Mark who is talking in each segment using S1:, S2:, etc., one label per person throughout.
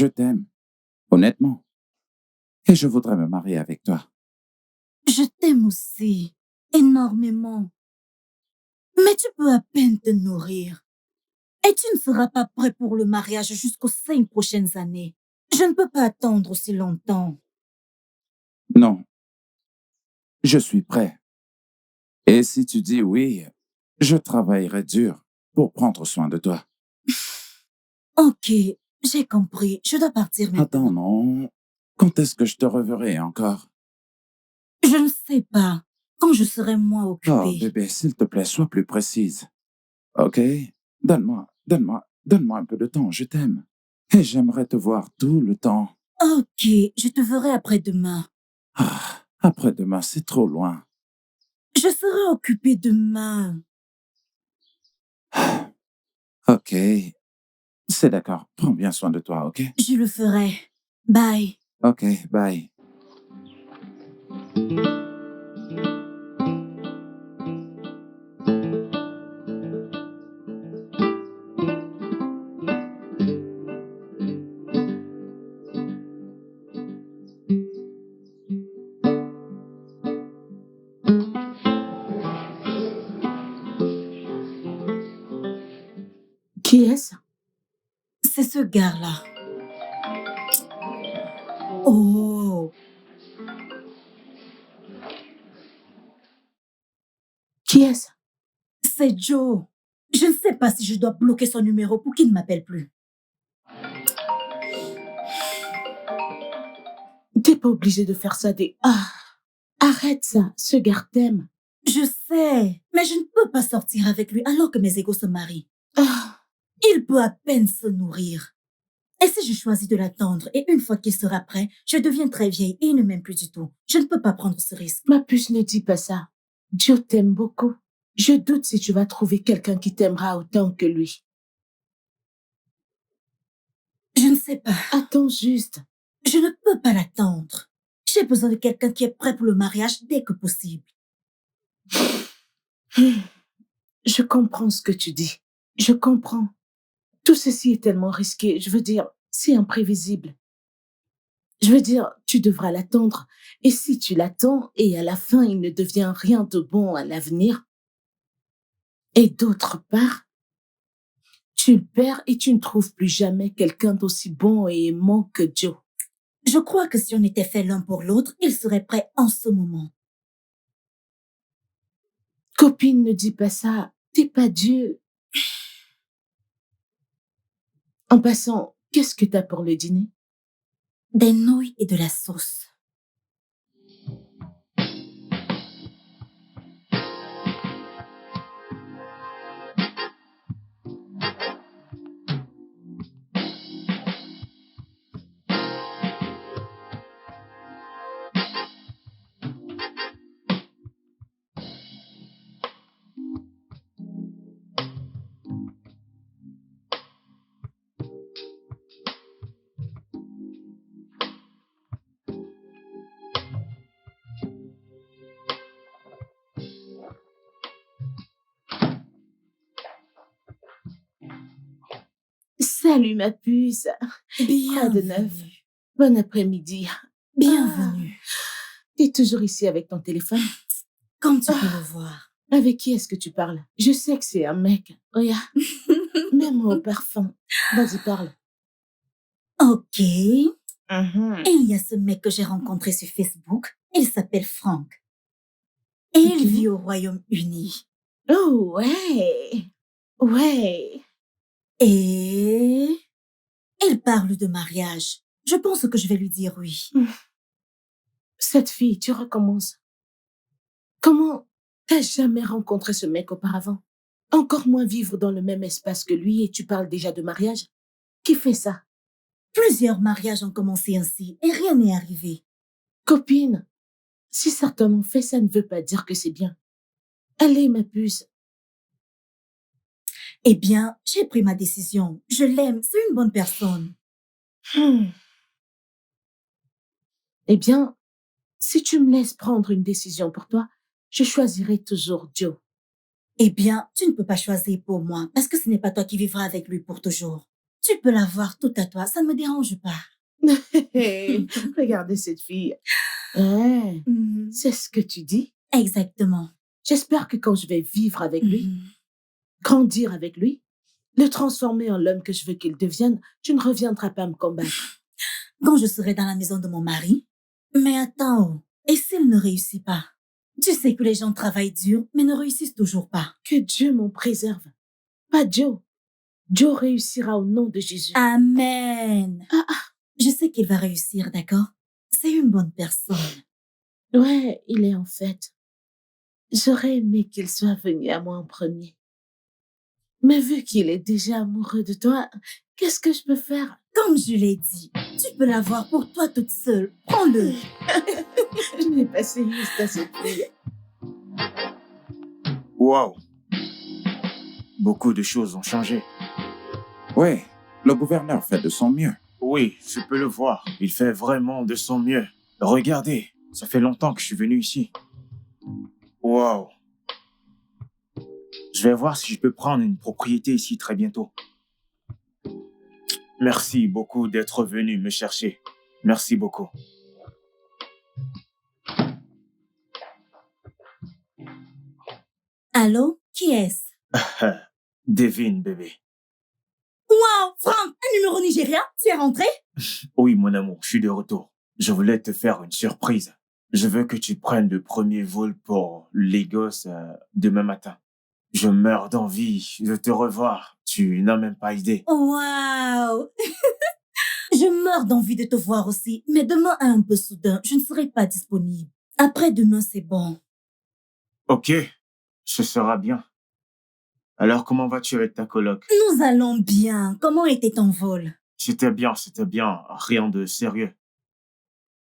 S1: Je t'aime, honnêtement, et je voudrais me marier avec toi.
S2: Je t'aime aussi, énormément. Mais tu peux à peine te nourrir. Et tu ne seras pas prêt pour le mariage jusqu'aux 5 prochaines années. Je ne peux pas attendre aussi longtemps.
S1: Non, je suis prêt. Et si tu dis oui, je travaillerai dur pour prendre soin de toi.
S2: Ok, j'ai compris. Je dois partir maintenant.
S1: Attends, non. Quand est-ce que je te reverrai encore?
S2: Je ne sais pas. Quand je serai moins
S1: Oh,
S2: occupée.
S1: bébé, s'il te plaît, sois plus précise. OK? Donne-moi un peu de temps, je t'aime. Et j'aimerais te voir tout le temps.
S2: Ok, je te verrai après-demain.
S1: Ah, après-demain, c'est trop loin.
S2: Je serai occupée demain.
S1: OK, c'est d'accord. Prends bien soin de toi, OK?
S2: Je le ferai. Bye.
S1: OK, bye.
S3: Qui est-ce?
S2: C'est ce gars-là. Oh,
S3: Qui est-ce?
S2: c'est Joe. Je ne sais pas si je dois bloquer son numéro pour qu'il ne m'appelle plus.
S3: T'es pas obligé de faire ça des... Ah, arrête ça, ce gars t'aime.
S2: Je sais, mais je ne peux pas sortir avec lui alors que mes égos se marient.
S3: Ah,
S2: Il peut à peine se nourrir. Et si je choisis de l'attendre et une fois qu'il sera prêt, je deviens très vieille et il ne m'aime plus du tout. Je ne peux pas prendre ce risque.
S3: ma puce, ne dis pas ça. Dieu t'aime beaucoup. Je doute si tu vas trouver quelqu'un qui t'aimera autant que lui.
S2: Je ne sais pas.
S3: Attends juste.
S2: Je ne peux pas l'attendre. J'ai besoin de quelqu'un qui est prêt pour le mariage dès que possible.
S3: Je comprends ce que tu dis. Je comprends. Tout ceci est tellement risqué. Je veux dire, c'est imprévisible. Je veux dire, tu devras l'attendre. Et si tu l'attends et à la fin, il ne devient rien de bon à l'avenir, et d'autre part, tu le perds et tu ne trouves plus jamais quelqu'un d'aussi bon et aimant que Joe.
S2: Je crois que si on était fait l'un pour l'autre, il serait prêt en ce moment.
S3: Copine, ne dis pas ça. T'es pas Dieu. En passant, qu'est-ce que t'as pour le dîner?
S2: Des nouilles et de la sauce.
S3: Salut ma puce. Quoi de neuf?
S2: Bienvenue.
S3: Bon après-midi.
S2: Bienvenue.
S3: T'es toujours ici avec ton téléphone?
S2: Comme tu peux le voir.
S3: Avec qui est-ce que tu parles? Je sais que c'est un mec. Regarde, même au parfum. Vas-y, parle.
S2: Ok.
S3: Mhm.
S2: Il y a ce mec que j'ai rencontré sur Facebook. Il s'appelle Frank. Et il
S3: Ok.
S2: vit au Royaume-Uni.
S3: Oh, ouais. Ouais.
S2: Et il parle de mariage. Je pense que je vais lui dire oui.
S3: Cette fille, tu recommences. Comment t'as jamais rencontré ce mec auparavant? Encore moins vivre dans le même espace que lui et tu parles déjà de mariage? Qui fait ça?
S2: Plusieurs mariages ont commencé ainsi et rien n'est arrivé.
S3: Copine, si certains ont fait, ça ne veut pas dire que c'est bien. Allez, ma puce.
S2: Eh bien, j'ai pris ma décision. Je l'aime, c'est une bonne personne.
S3: Hmm. Eh bien, si tu me laisses prendre une décision pour toi, je choisirai toujours Joe.
S2: Eh bien, tu ne peux pas choisir pour moi parce que ce n'est pas toi qui vivras avec lui pour toujours. Tu peux l'avoir tout à toi, ça ne me dérange pas.
S3: Regardez cette fille. Ouais,
S2: Mhm.
S3: c'est ce que tu dis.
S2: Exactement.
S3: J'espère que quand je vais vivre avec lui,
S2: Mhm.
S3: grandir avec lui, le transformer en l'homme que je veux qu'il devienne, tu ne reviendras pas me combattre.
S2: Quand je serai dans la maison de mon mari. Mais attends, et s'il ne réussit pas? Tu sais que les gens travaillent dur, mais ne réussissent toujours pas.
S3: Que Dieu m'en préserve. Pas Joe. Joe réussira au nom de Jésus.
S2: Amen.
S3: Ah,
S2: Je sais qu'il va réussir, d'accord? C'est une bonne personne.
S3: Ouais, il est en fait. J'aurais aimé qu'il soit venu à moi en premier. Mais vu qu'il est déjà amoureux de toi, qu'est-ce que je peux faire?
S2: Comme je l'ai dit, tu peux l'avoir pour toi toute seule. Prends-le.
S3: Je n'ai pas essayé à cette fille.
S4: Wow. Beaucoup de choses ont changé.
S1: Oui, le gouverneur fait de son mieux.
S4: Oui, je peux le voir. Il fait vraiment de son mieux. Regardez, ça fait longtemps que je suis venu ici. Wow. Je vais voir si je peux prendre une propriété ici très bientôt. Merci beaucoup d'être venu me chercher. Merci beaucoup.
S2: Allô? Qui est-ce?
S4: Devine, bébé.
S2: Wow, Franck, un numéro nigérien? Tu es rentré?
S4: Oui, mon amour, je suis de retour. Je voulais te faire une surprise. Je veux que tu prennes le premier vol pour Lagos demain matin. Je meurs d'envie de te revoir. Tu n'as même pas idée.
S2: Wow. Je meurs d'envie de te voir aussi, mais demain est un peu soudain. Je ne serai pas disponible. Après-demain, c'est bon.
S4: Ok, ce sera bien. Alors, comment vas-tu avec ta coloc?
S2: Nous allons bien. Comment était ton vol?
S4: C'était bien, rien de sérieux.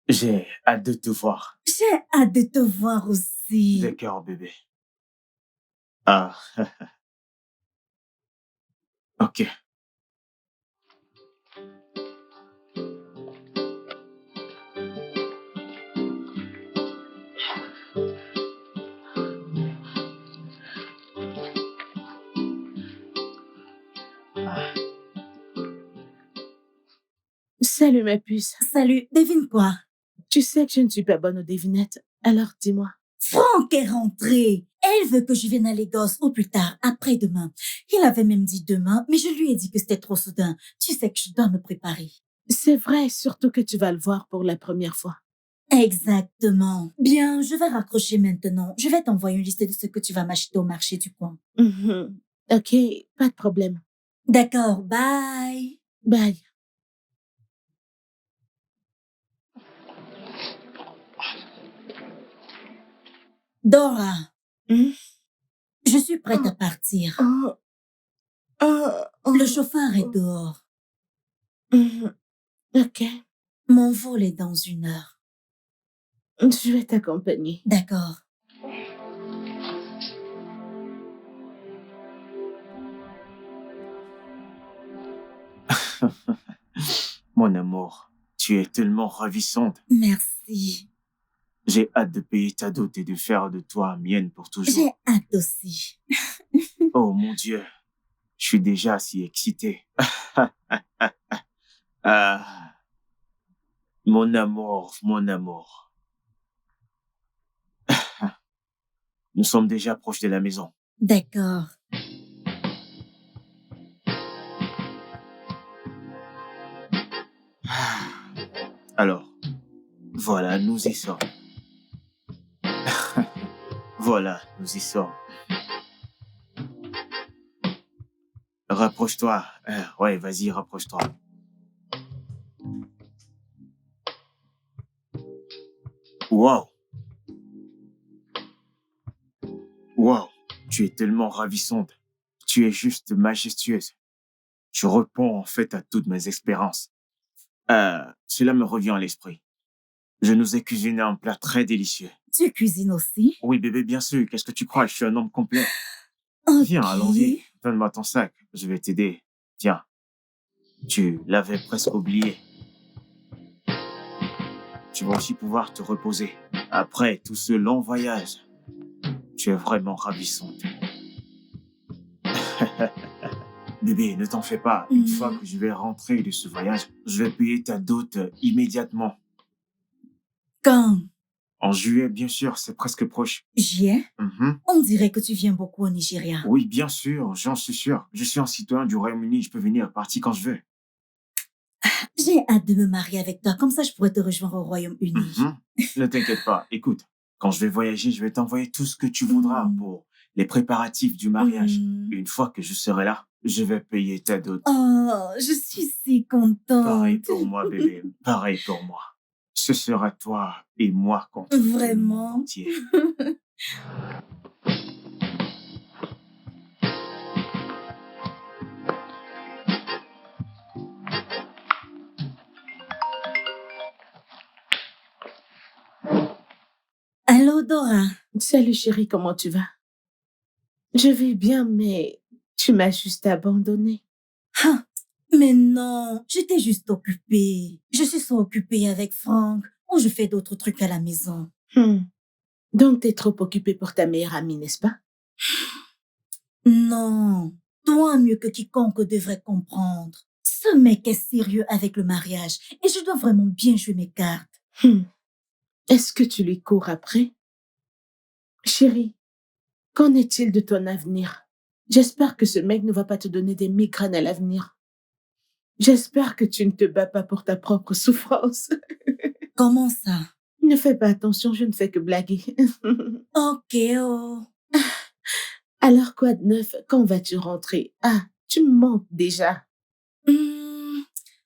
S4: J'ai hâte de te voir.
S2: J'ai hâte de te voir aussi.
S4: D'accord, bébé. Ah, ok.
S3: Salut ma puce.
S2: Salut, devine quoi?
S3: Tu sais que je ne suis pas bonne aux devinettes, alors dis-moi.
S2: Franck est rentré. Elle veut que je vienne à Lagos au plus tard, après-demain. Il avait même dit demain, mais je lui ai dit que c'était trop soudain. Tu sais que je dois me préparer.
S3: C'est vrai, surtout que tu vas le voir pour la première fois.
S2: Exactement. Bien, je vais raccrocher maintenant. Je vais t'envoyer une liste de ce que tu vas m'acheter au marché du coin.
S3: Mhm. Ok, pas de problème.
S2: D'accord, bye.
S3: Bye.
S2: Dora,
S3: Hmm?
S2: je suis prête à partir. Le chauffeur est dehors.
S3: Mhm. Ok,
S2: Mon vol est dans 1 heure.
S3: je vais t'accompagner.
S2: D'accord.
S4: Mon amour, tu es tellement ravissante.
S2: Merci.
S4: J'ai hâte de payer ta dot et de faire de toi mienne pour toujours.
S2: J'ai hâte aussi.
S4: Oh mon Dieu, je suis déjà si excité. Ah, mon amour, mon amour. Nous sommes déjà proches de la maison.
S2: D'accord.
S4: Alors, voilà, nous y sommes. Voilà, nous y sommes. Rapproche-toi. Ouais, vas-y, rapproche-toi. Wow. Wow. Tu es tellement ravissante. Tu es juste majestueuse. Tu réponds en fait à toutes mes espérances. Cela me revient à l'esprit. Je nous ai cuisiné un plat très délicieux.
S2: Tu cuisines aussi?
S4: Oui, bébé, bien sûr. Qu'est-ce que tu crois? Je suis un homme complet.
S2: Ok.
S4: Viens, allons-y. Donne-moi ton sac. Je vais t'aider. Tiens. Tu l'avais presque oublié. Tu vas aussi pouvoir te reposer. Après tout ce long voyage, tu es vraiment ravissante. Bébé, ne t'en fais pas. Une fois que je vais rentrer de ce voyage, je vais payer ta dot immédiatement.
S2: Quand?
S4: En juillet, bien sûr, c'est presque proche.
S2: Juillet?
S4: Mhm.
S2: On dirait que tu viens beaucoup au Nigeria.
S4: Oui, bien sûr, j'en suis sûr. Je suis un citoyen du Royaume-Uni, je peux venir partir quand je veux.
S2: J'ai hâte de me marier avec toi, comme ça je pourrais te rejoindre au Royaume-Uni.
S4: Mhm. Ne t'inquiète pas, écoute, quand je vais voyager, je vais t'envoyer tout ce que tu voudras pour les préparatifs du mariage. Une fois que je serai là, je vais payer ta dot.
S2: Oh, je suis si contente.
S4: Pareil pour moi, bébé, pareil pour moi. Ce sera toi et moi contre tout le monde
S2: Vraiment?
S4: entier.
S2: Allô, Dora?
S3: Salut chérie, comment tu vas? Je vais bien, mais tu m'as juste abandonnée.
S2: Ah, mais non, j'étais juste occupée. Je suis so occupée avec Franck, ou je fais d'autres trucs à la maison.
S3: Donc, t'es trop occupée pour ta meilleure amie, n'est-ce pas?
S2: Non, toi mieux que quiconque devrait comprendre. Ce mec est sérieux avec le mariage et je dois vraiment bien jouer mes cartes.
S3: Est-ce que tu lui cours après? Chérie, qu'en est-il de ton avenir? J'espère que ce mec ne va pas te donner des migraines à l'avenir. J'espère que tu ne te bats pas pour ta propre souffrance.
S2: Comment ça?
S3: Ne fais pas attention, je ne fais que blaguer.
S2: Ok, oh.
S3: Alors quoi de neuf? Quand vas-tu rentrer? Ah, tu me manques déjà.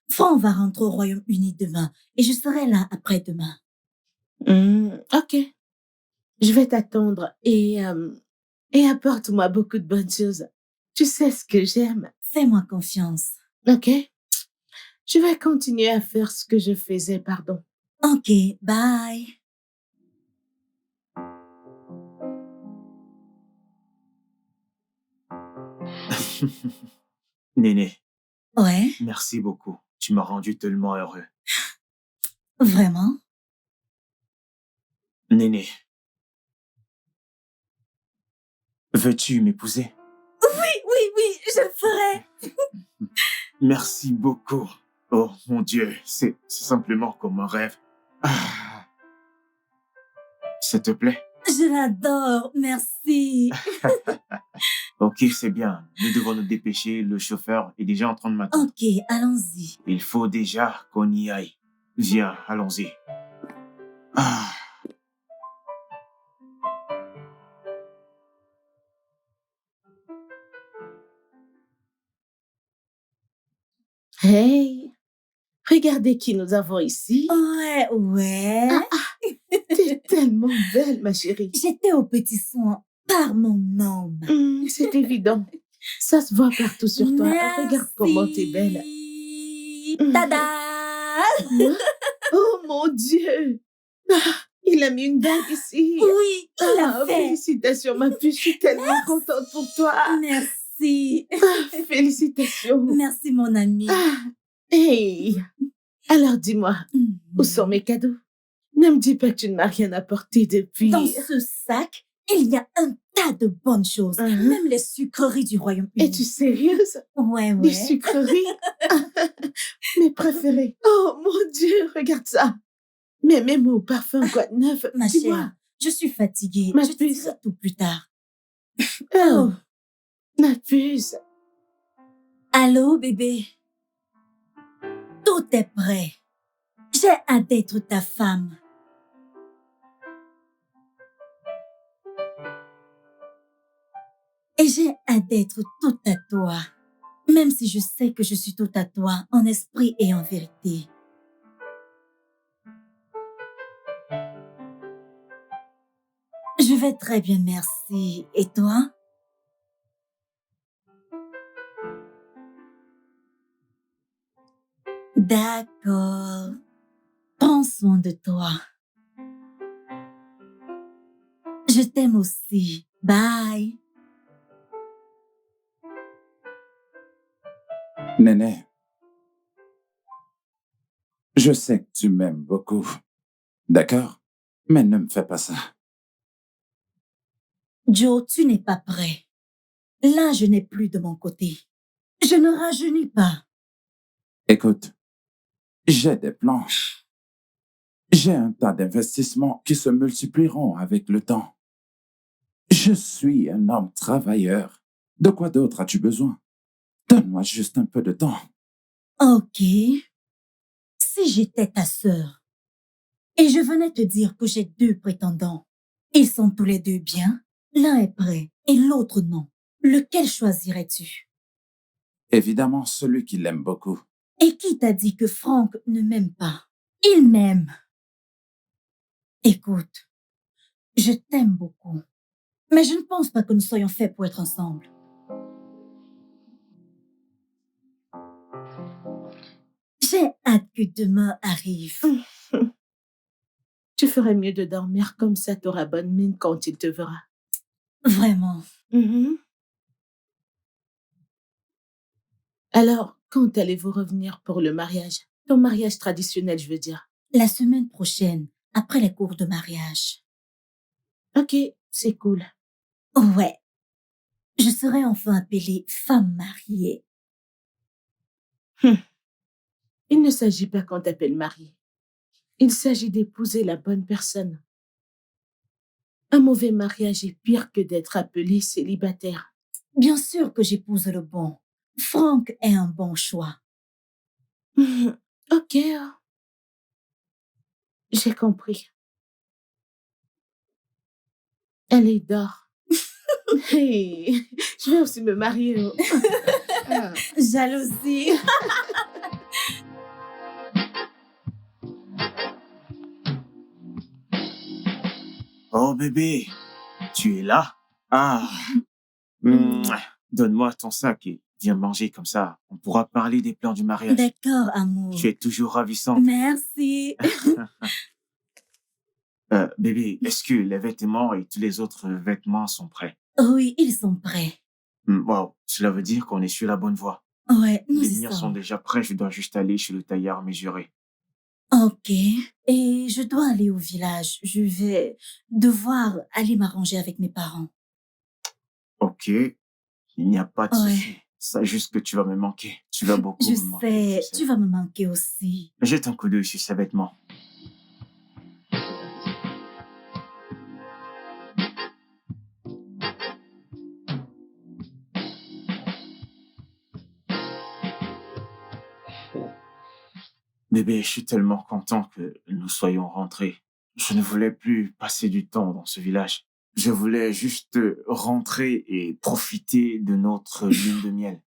S2: Franck va rentrer au Royaume-Uni demain et je serai là après-demain.
S3: Ok. Je vais t'attendre et apporte-moi beaucoup de bonnes choses. Tu sais ce que j'aime.
S2: Fais-moi confiance.
S3: Ok? Je vais continuer à faire ce que je faisais, pardon.
S2: Ok, bye.
S4: Néné,
S2: Ouais,
S4: merci beaucoup. Tu m'as rendu tellement heureux.
S2: vraiment?
S4: Néné, veux-tu m'épouser?
S2: Oui, je le ferai.
S4: Merci beaucoup. Oh mon Dieu, c'est simplement comme un rêve. Ah. Ça te plaît?
S2: Je l'adore, merci.
S4: Ok, c'est bien. Nous devons nous dépêcher. Le chauffeur est déjà en train de m'attendre.
S2: Ok, allons-y.
S4: Il faut déjà qu'on y aille. Viens, allons-y. Ah.
S3: Hey, regardez qui nous avons ici.
S2: Ouais.
S3: T'es tellement belle, ma chérie.
S2: J'étais au petit soin par mon homme.
S3: C'est évident. Ça se voit partout sur toi.
S2: Merci.
S3: Regarde comment t'es belle.
S2: Tada!
S3: Moi? Oh mon Dieu! Ah, il a mis une bague ici.
S2: Oui, il l'a fait.
S3: Félicitations, ma puce. Je suis tellement contente pour toi.
S2: Merci.
S3: Félicitations.
S2: Merci, mon ami.
S3: Hey! Alors dis-moi, où sont mes cadeaux? Ne me dis pas que tu ne m'as rien apporté depuis.
S2: Dans ce sac, il y a un tas de bonnes choses. Même les sucreries du Royaume-Uni.
S3: Es-tu sérieuse?
S2: Ouais.
S3: Des sucreries? Mes préférées. Oh mon Dieu, regarde ça. Mais mes mots, parfum, quoi de neuf?
S2: Ma
S3: Dis-moi.
S2: chère, je suis fatiguée.
S3: Ma
S2: Je te
S3: puce.
S2: dirai tout plus tard.
S3: Oh, ma puce.
S2: Allô, bébé? Tout est prêt. J'ai hâte d'être ta femme. Et j'ai hâte d'être tout à toi. Même si je sais que je suis tout à toi en esprit et en vérité. Je vais très bien, merci. Et toi? D'accord. Prends soin de toi. Je t'aime aussi. Bye.
S1: Néné, je sais que tu m'aimes beaucoup, d'accord? Mais ne me fais pas ça.
S2: Joe, tu n'es pas prêt. Là, je n'ai plus de mon côté. Je ne rajeunis pas.
S1: Écoute, j'ai des plans. J'ai un tas d'investissements qui se multiplieront avec le temps. Je suis un homme travailleur. De quoi d'autre as-tu besoin? Donne-moi juste un peu de temps.
S2: Ok. Si j'étais ta sœur et je venais te dire que j'ai deux prétendants, ils sont tous les deux bien, l'un est prêt et l'autre non, lequel choisirais-tu?
S1: Évidemment, celui qui l'aime beaucoup.
S2: Et qui t'a dit que Franck ne m'aime pas? Il m'aime. Écoute, je t'aime beaucoup, mais je ne pense pas que nous soyons faits pour être ensemble. J'ai hâte que demain arrive.
S3: Tu ferais mieux de dormir comme ça, t'auras bonne mine quand il te verra.
S2: Vraiment.
S3: Mhm. Alors, quand allez-vous revenir pour le mariage? Ton mariage traditionnel, je veux dire.
S2: La semaine prochaine, après les cours de mariage.
S3: Ok, c'est cool.
S2: Ouais, je serai enfin appelée femme mariée.
S3: Il ne s'agit pas qu'on t'appelle mariée. Il s'agit d'épouser la bonne personne. Un mauvais mariage est pire que d'être appelé célibataire.
S2: Bien sûr que j'épouse le bon. Franck est un bon choix.
S3: Ok, j'ai compris. Allez, dors. Hey, je vais aussi me marier. Ah.
S2: Jalousie.
S4: Oh bébé, tu es là? Ah, mouah. Donne-moi ton sac et viens manger comme ça. On pourra parler des plans du mariage.
S2: D'accord, amour.
S4: Tu es toujours ravissante.
S2: Merci.
S4: Bébé, est-ce que les vêtements et tous les autres vêtements sont prêts?
S2: Oui, ils sont prêts.
S4: Wow, cela veut dire qu'on est sur la bonne voie.
S2: Ouais, nous
S4: Les
S2: y
S4: miens sont
S2: sommes.
S4: déjà prêts, je dois juste aller chez le tailleur mesurer.
S2: Ok. Et je dois aller au village. Je vais devoir aller m'arranger avec mes parents.
S4: Ok, il n'y a pas de
S2: Ouais.
S4: souci. Sache juste que tu vas me manquer. Tu vas beaucoup
S2: Je
S4: me manquer,
S2: sais,
S4: tu sais.
S2: tu vas me manquer aussi.
S4: Jette un coup d'œil sur ces vêtements. Bébé, je suis tellement content que nous soyons rentrés. Je ne voulais plus passer du temps dans ce village. Je voulais juste rentrer et profiter de notre lune de miel.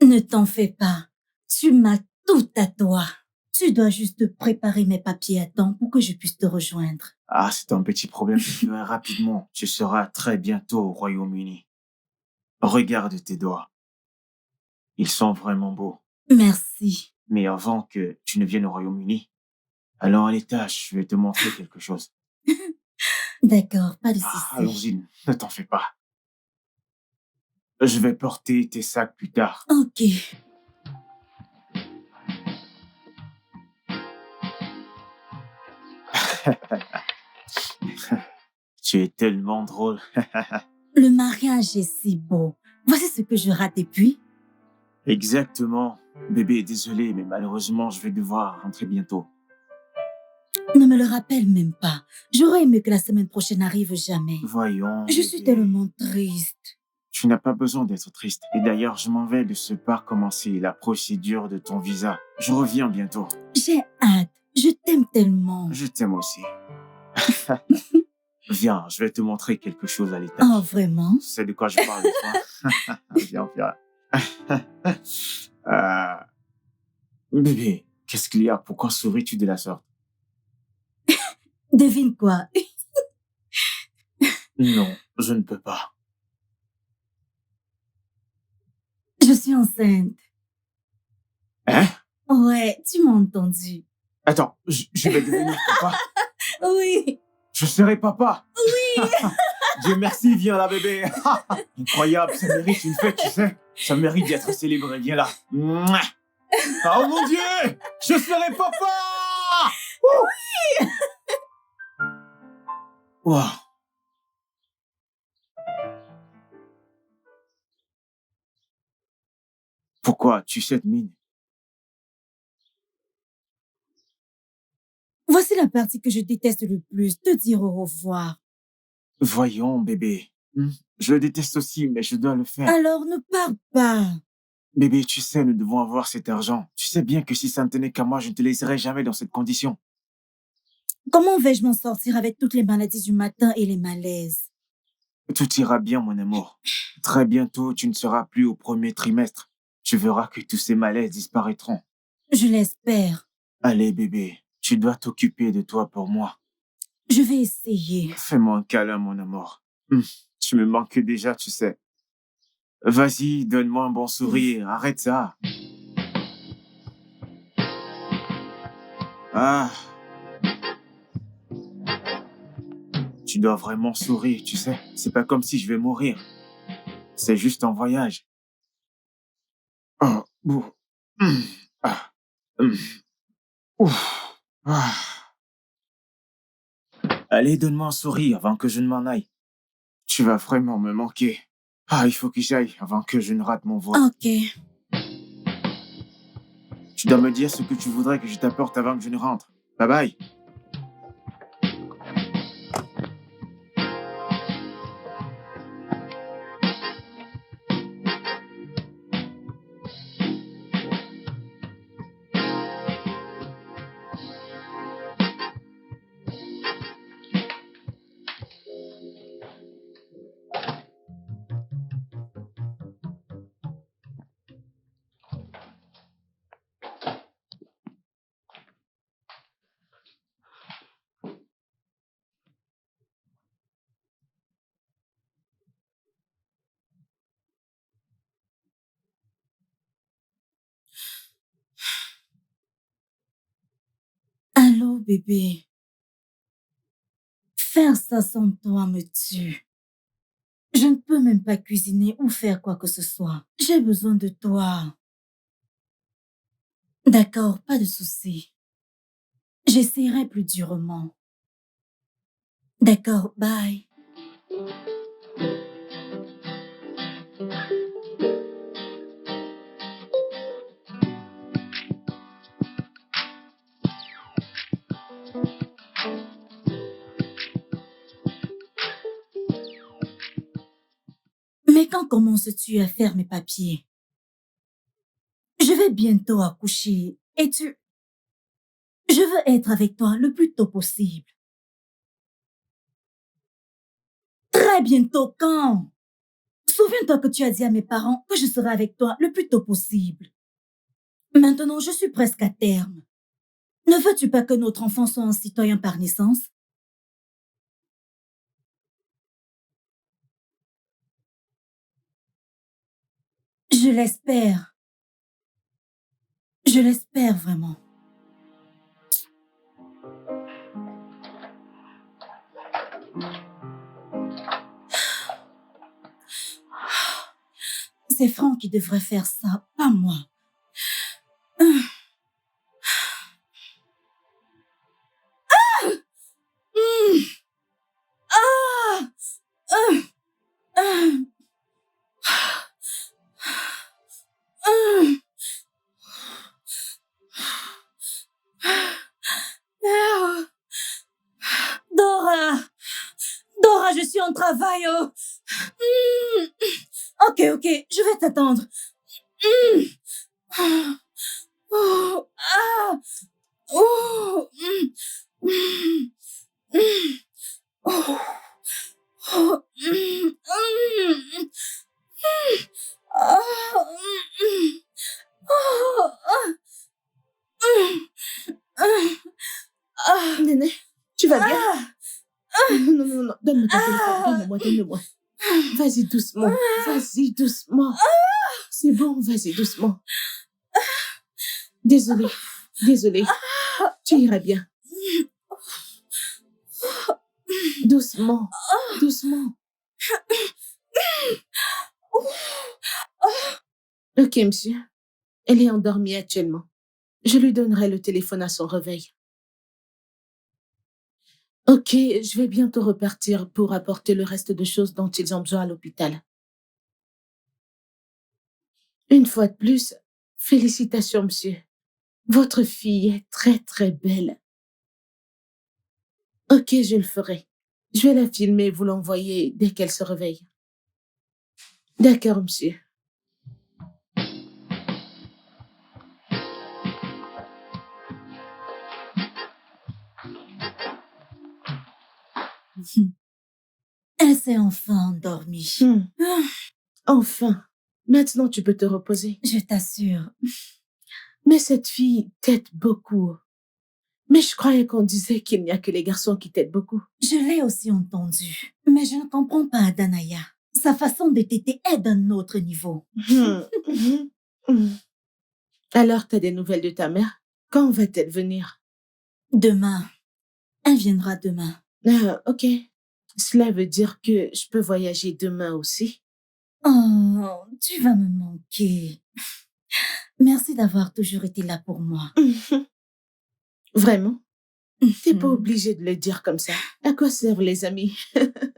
S2: Ne t'en fais pas. Tu m'as tout à toi. Tu dois juste préparer mes papiers à temps pour que je puisse te rejoindre.
S4: Ah, c'est un petit problème, je ferai rapidement. Tu seras très bientôt au Royaume-Uni. Regarde tes doigts. Ils sont vraiment beaux.
S2: Merci.
S4: Mais avant que tu ne viennes au Royaume-Uni, allons à l'étage, je vais te montrer quelque chose.
S2: D'accord, pas de
S4: Ah,
S2: souci.
S4: allons-y, ne t'en fais pas. Je vais porter tes sacs plus tard.
S2: Ok.
S4: Tu es tellement drôle.
S2: Le mariage est si beau. Voici ce que je rate depuis.
S4: Exactement. Bébé, désolé, mais malheureusement, je vais devoir rentrer bientôt.
S2: Ne me le rappelle même pas. J'aurais aimé que la semaine prochaine arrive jamais.
S4: Voyons,
S2: Je suis
S4: bébé.
S2: tellement triste.
S4: Tu n'as pas besoin d'être triste. Et d'ailleurs, je m'en vais de ce pas commencer la procédure de ton visa. Je reviens bientôt.
S2: J'ai hâte. Je t'aime tellement.
S4: Je t'aime aussi. Viens, je vais te montrer quelque chose à l'étage.
S2: Oh, vraiment?
S4: Tu sais de quoi je parle, toi? Viens, viens. Bébé, qu'est-ce qu'il y a? Pourquoi souris-tu de la sorte?
S2: Devine quoi?
S4: Non, je ne peux pas.
S2: Je suis enceinte.
S4: Hein?
S2: Ouais, tu m'as entendu.
S4: Attends, je vais devenir papa?
S2: Oui.
S4: Je serai papa?
S2: Oui.
S4: Dieu merci, viens là, bébé. Incroyable, ça mérite une fête, tu sais. Ça mérite d'être célébré, viens là. Mouah. Oh mon Dieu, je serai papa! Oui! Wow. Pourquoi tu cette mine?
S2: Voici la partie que je déteste le plus, te dire au revoir.
S4: Voyons, bébé. Je le déteste aussi, mais je dois le faire.
S2: Alors ne pars pas.
S4: Bébé, tu sais, nous devons avoir cet argent. Tu sais bien que si ça ne tenait qu'à moi, je ne te laisserais jamais dans cette condition.
S2: Comment vais-je m'en sortir avec toutes les maladies du matin et les malaises?
S4: Tout ira bien, mon amour. Très bientôt, tu ne seras plus au premier trimestre. Tu verras que tous ces malaises disparaîtront.
S2: Je l'espère.
S4: Allez, bébé, tu dois t'occuper de toi pour moi.
S2: Je vais essayer.
S4: Fais-moi un câlin, mon amour. Tu me manques déjà, tu sais. Vas-y, donne-moi un bon sourire. Arrête ça. Ah, tu dois vraiment sourire, tu sais. C'est pas comme si je vais mourir. C'est juste un voyage. Oh, ouh. Ah, ouf. Ah. Allez, donne-moi un sourire avant que je ne m'en aille. Tu vas vraiment me manquer. Ah, il faut que j'aille avant que je ne rate mon vol.
S2: Ok.
S4: Tu dois me dire ce que tu voudrais que je t'apporte avant que je ne rentre. Bye bye.
S2: Allô, bébé. Faire ça sans toi me tue. Je ne peux même pas cuisiner ou faire quoi que ce soit. J'ai besoin de toi. D'accord, pas de souci. J'essaierai plus durement. D'accord, bye. Mais quand commences-tu à faire mes papiers? Je vais bientôt accoucher et Je veux être avec toi le plus tôt possible. Très bientôt, quand? Souviens-toi que tu as dit à mes parents que je serai avec toi le plus tôt possible. Maintenant, je suis presque à terme. Ne veux-tu pas que notre enfant soit un citoyen par naissance? Je l'espère. Je l'espère vraiment. C'est Franck qui devrait faire ça, pas moi. Dora! Dora, je suis en travail. Oh. Ok, je vais t'attendre. Oh, ah, oh, oh, oh,
S3: Néné, tu vas bien? Non, non, non, donne-moi ton téléphone, donne-moi. Vas-y doucement, vas-y doucement. C'est bon, vas-y doucement. Désolée, tu iras bien. Doucement. Ok, monsieur. Elle est endormie actuellement. Je lui donnerai le téléphone à son réveil. Ok, je vais bientôt repartir pour apporter le reste de choses dont ils ont besoin à l'hôpital. Une fois de plus, félicitations, monsieur. Votre fille est très, très belle. Ok, je le ferai. Je vais la filmer et vous l'envoyer dès qu'elle se réveille. D'accord, monsieur.
S2: Elle s'est enfin endormie. Ah,
S3: Enfin, maintenant tu peux te reposer.
S2: je t'assure.
S3: Mais cette fille t'aide beaucoup. Mais je croyais qu'on disait qu'il n'y a que les garçons qui t'aident beaucoup.
S2: Je l'ai aussi entendu. Mais je ne comprends pas Danaya. Sa façon de t'aider est d'un autre niveau.
S3: Alors, t'as des nouvelles de ta mère? Quand va-t-elle venir?
S2: Demain. Elle viendra demain.
S3: Ah, ok. Cela veut dire que je peux voyager demain aussi?
S2: Oh, tu vas me manquer. Merci d'avoir toujours été là pour moi.
S3: Vraiment? T'es pas obligé de le dire comme ça. À quoi servent les amis?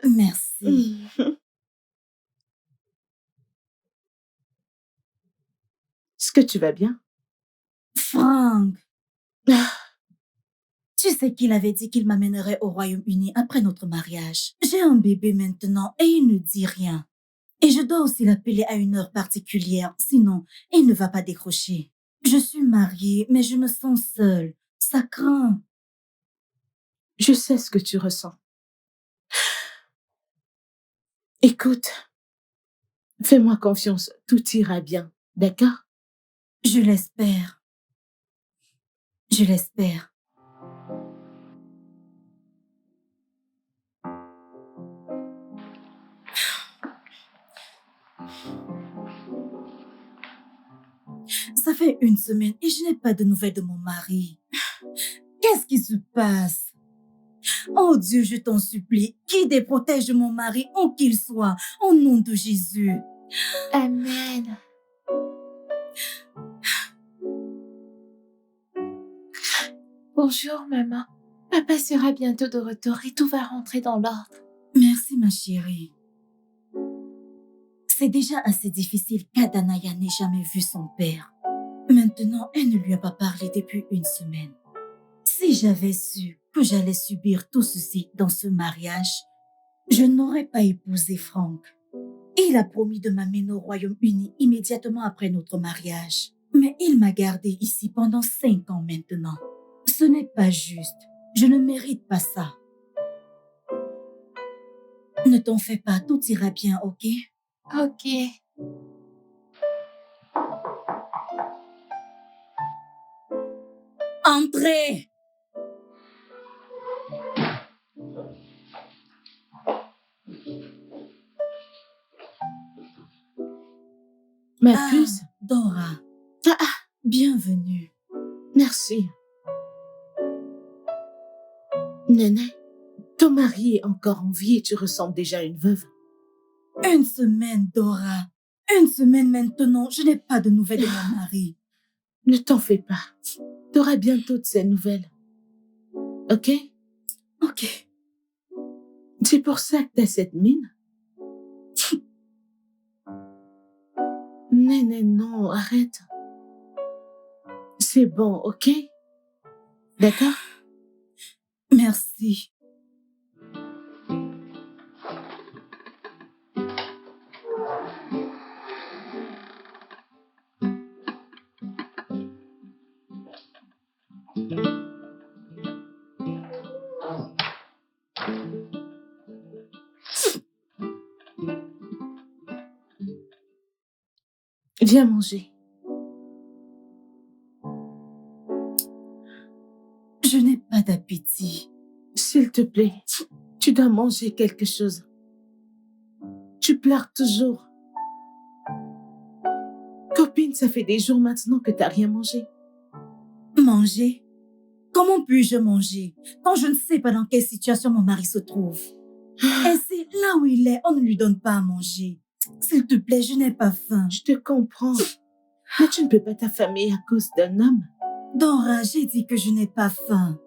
S2: Merci.
S3: Est-ce que tu vas bien?
S2: Frank,
S3: Ah,
S2: tu sais qu'il avait dit qu'il m'amènerait au Royaume-Uni après notre mariage. J'ai un bébé maintenant et il ne dit rien. Et je dois aussi l'appeler à une heure particulière, sinon il ne va pas décrocher. Je suis mariée, mais je me sens seule. Ça craint.
S3: je sais ce que tu ressens. Écoute, fais-moi confiance, tout ira bien, d'accord?
S2: Je l'espère. Je l'espère. Ça fait une semaine et je n'ai pas de nouvelles de mon mari. Qu'est-ce qui se passe? Oh Dieu, je t'en supplie, guide et protège mon mari, où qu'il soit, au nom de Jésus.
S5: Amen. Bonjour, maman. Papa sera bientôt de retour et tout va rentrer dans l'ordre.
S2: Merci, ma chérie. C'est déjà assez difficile qu'Adanaya n'ait jamais vu son père. Maintenant, elle ne lui a pas parlé depuis une semaine. Si j'avais su que j'allais subir tout ceci dans ce mariage, je n'aurais pas épousé Frank. Il a promis de m'amener au Royaume-Uni immédiatement après notre mariage. Mais il m'a gardée ici pendant 5 ans maintenant. Ce n'est pas juste. Je ne mérite pas ça. Ne t'en fais pas, tout ira bien, ok?
S5: Ok.
S2: Entrez!
S3: Ma
S2: Ah,
S3: puce?
S2: Dora,
S3: Ah,
S2: bienvenue.
S3: merci. Néné, ton mari est encore en vie et tu ressembles déjà à une veuve.
S2: Une semaine, Dora. Une semaine maintenant, je n'ai pas de nouvelles de mon mari.
S3: Ne t'en fais pas. T'auras bientôt de ces nouvelles. Ok?
S2: Ok.
S3: C'est pour ça que t'as cette mine? Néné, non, arrête. C'est bon, ok? D'accord?
S2: Merci.
S3: Viens manger.
S2: Je n'ai pas d'appétit.
S3: S'il te plaît, tu dois manger quelque chose. Tu pleures toujours. Copine, ça fait des jours maintenant que t'as rien mangé.
S2: Manger? Comment puis-je manger quand je ne sais pas dans quelle situation mon mari se trouve? Et si là où il est, on ne lui donne pas à manger? S'il te plaît, je n'ai pas faim.
S3: Je te comprends. Mais tu ne peux pas t'affamer à cause d'un homme.
S2: Dora, j'ai dit que je n'ai pas faim.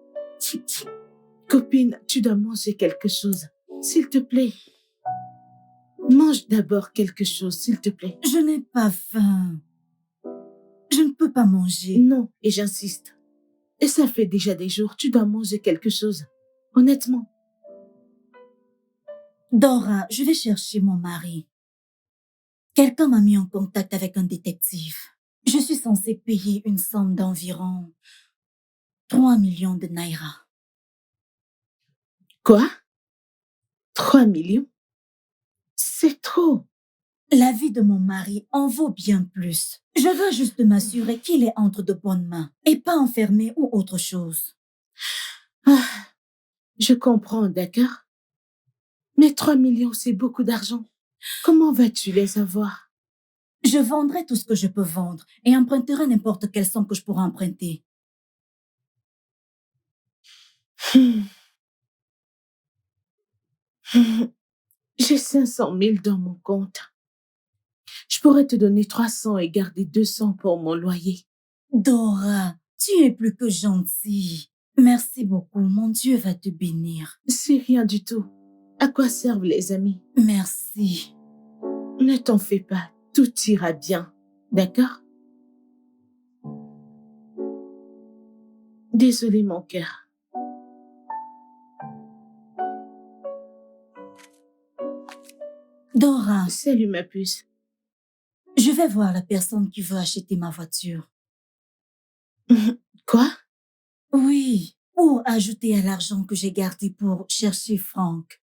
S3: Copine, tu dois manger quelque chose. S'il te plaît. Mange d'abord quelque chose, s'il te plaît.
S2: Je n'ai pas faim. peux pas manger.
S3: Non, et j'insiste. Et ça fait déjà des jours, tu dois manger quelque chose. Honnêtement.
S2: Dora, je vais chercher mon mari. Quelqu'un m'a mis en contact avec un détective. Je suis censée payer une somme d'environ 3 millions de naira.
S3: Quoi? 3 millions? C'est trop.
S2: La vie de mon mari en vaut bien plus. Je veux juste m'assurer qu'il est entre de bonnes mains et pas enfermé ou autre chose.
S3: Ah, je comprends, d'accord? Mais 3 millions, c'est beaucoup d'argent. Comment vas-tu les avoir?
S2: Je vendrai tout ce que je peux vendre et emprunterai n'importe quelle somme que je pourrai emprunter.
S3: J'ai 500 000 dans mon compte. Je pourrais te donner 300 et garder 200 pour mon loyer.
S2: Dora, tu es plus que gentille. Merci beaucoup, mon Dieu va te bénir.
S3: C'est rien du tout. À quoi servent les amis?
S2: Merci.
S3: Ne t'en fais pas, tout ira bien. D'accord? Désolée, mon cœur.
S2: Dora,
S3: Salut, ma puce.
S2: je vais voir la personne qui veut acheter ma voiture.
S3: Quoi?
S2: Oui, pour ajouter à l'argent que j'ai gardé pour chercher Franck.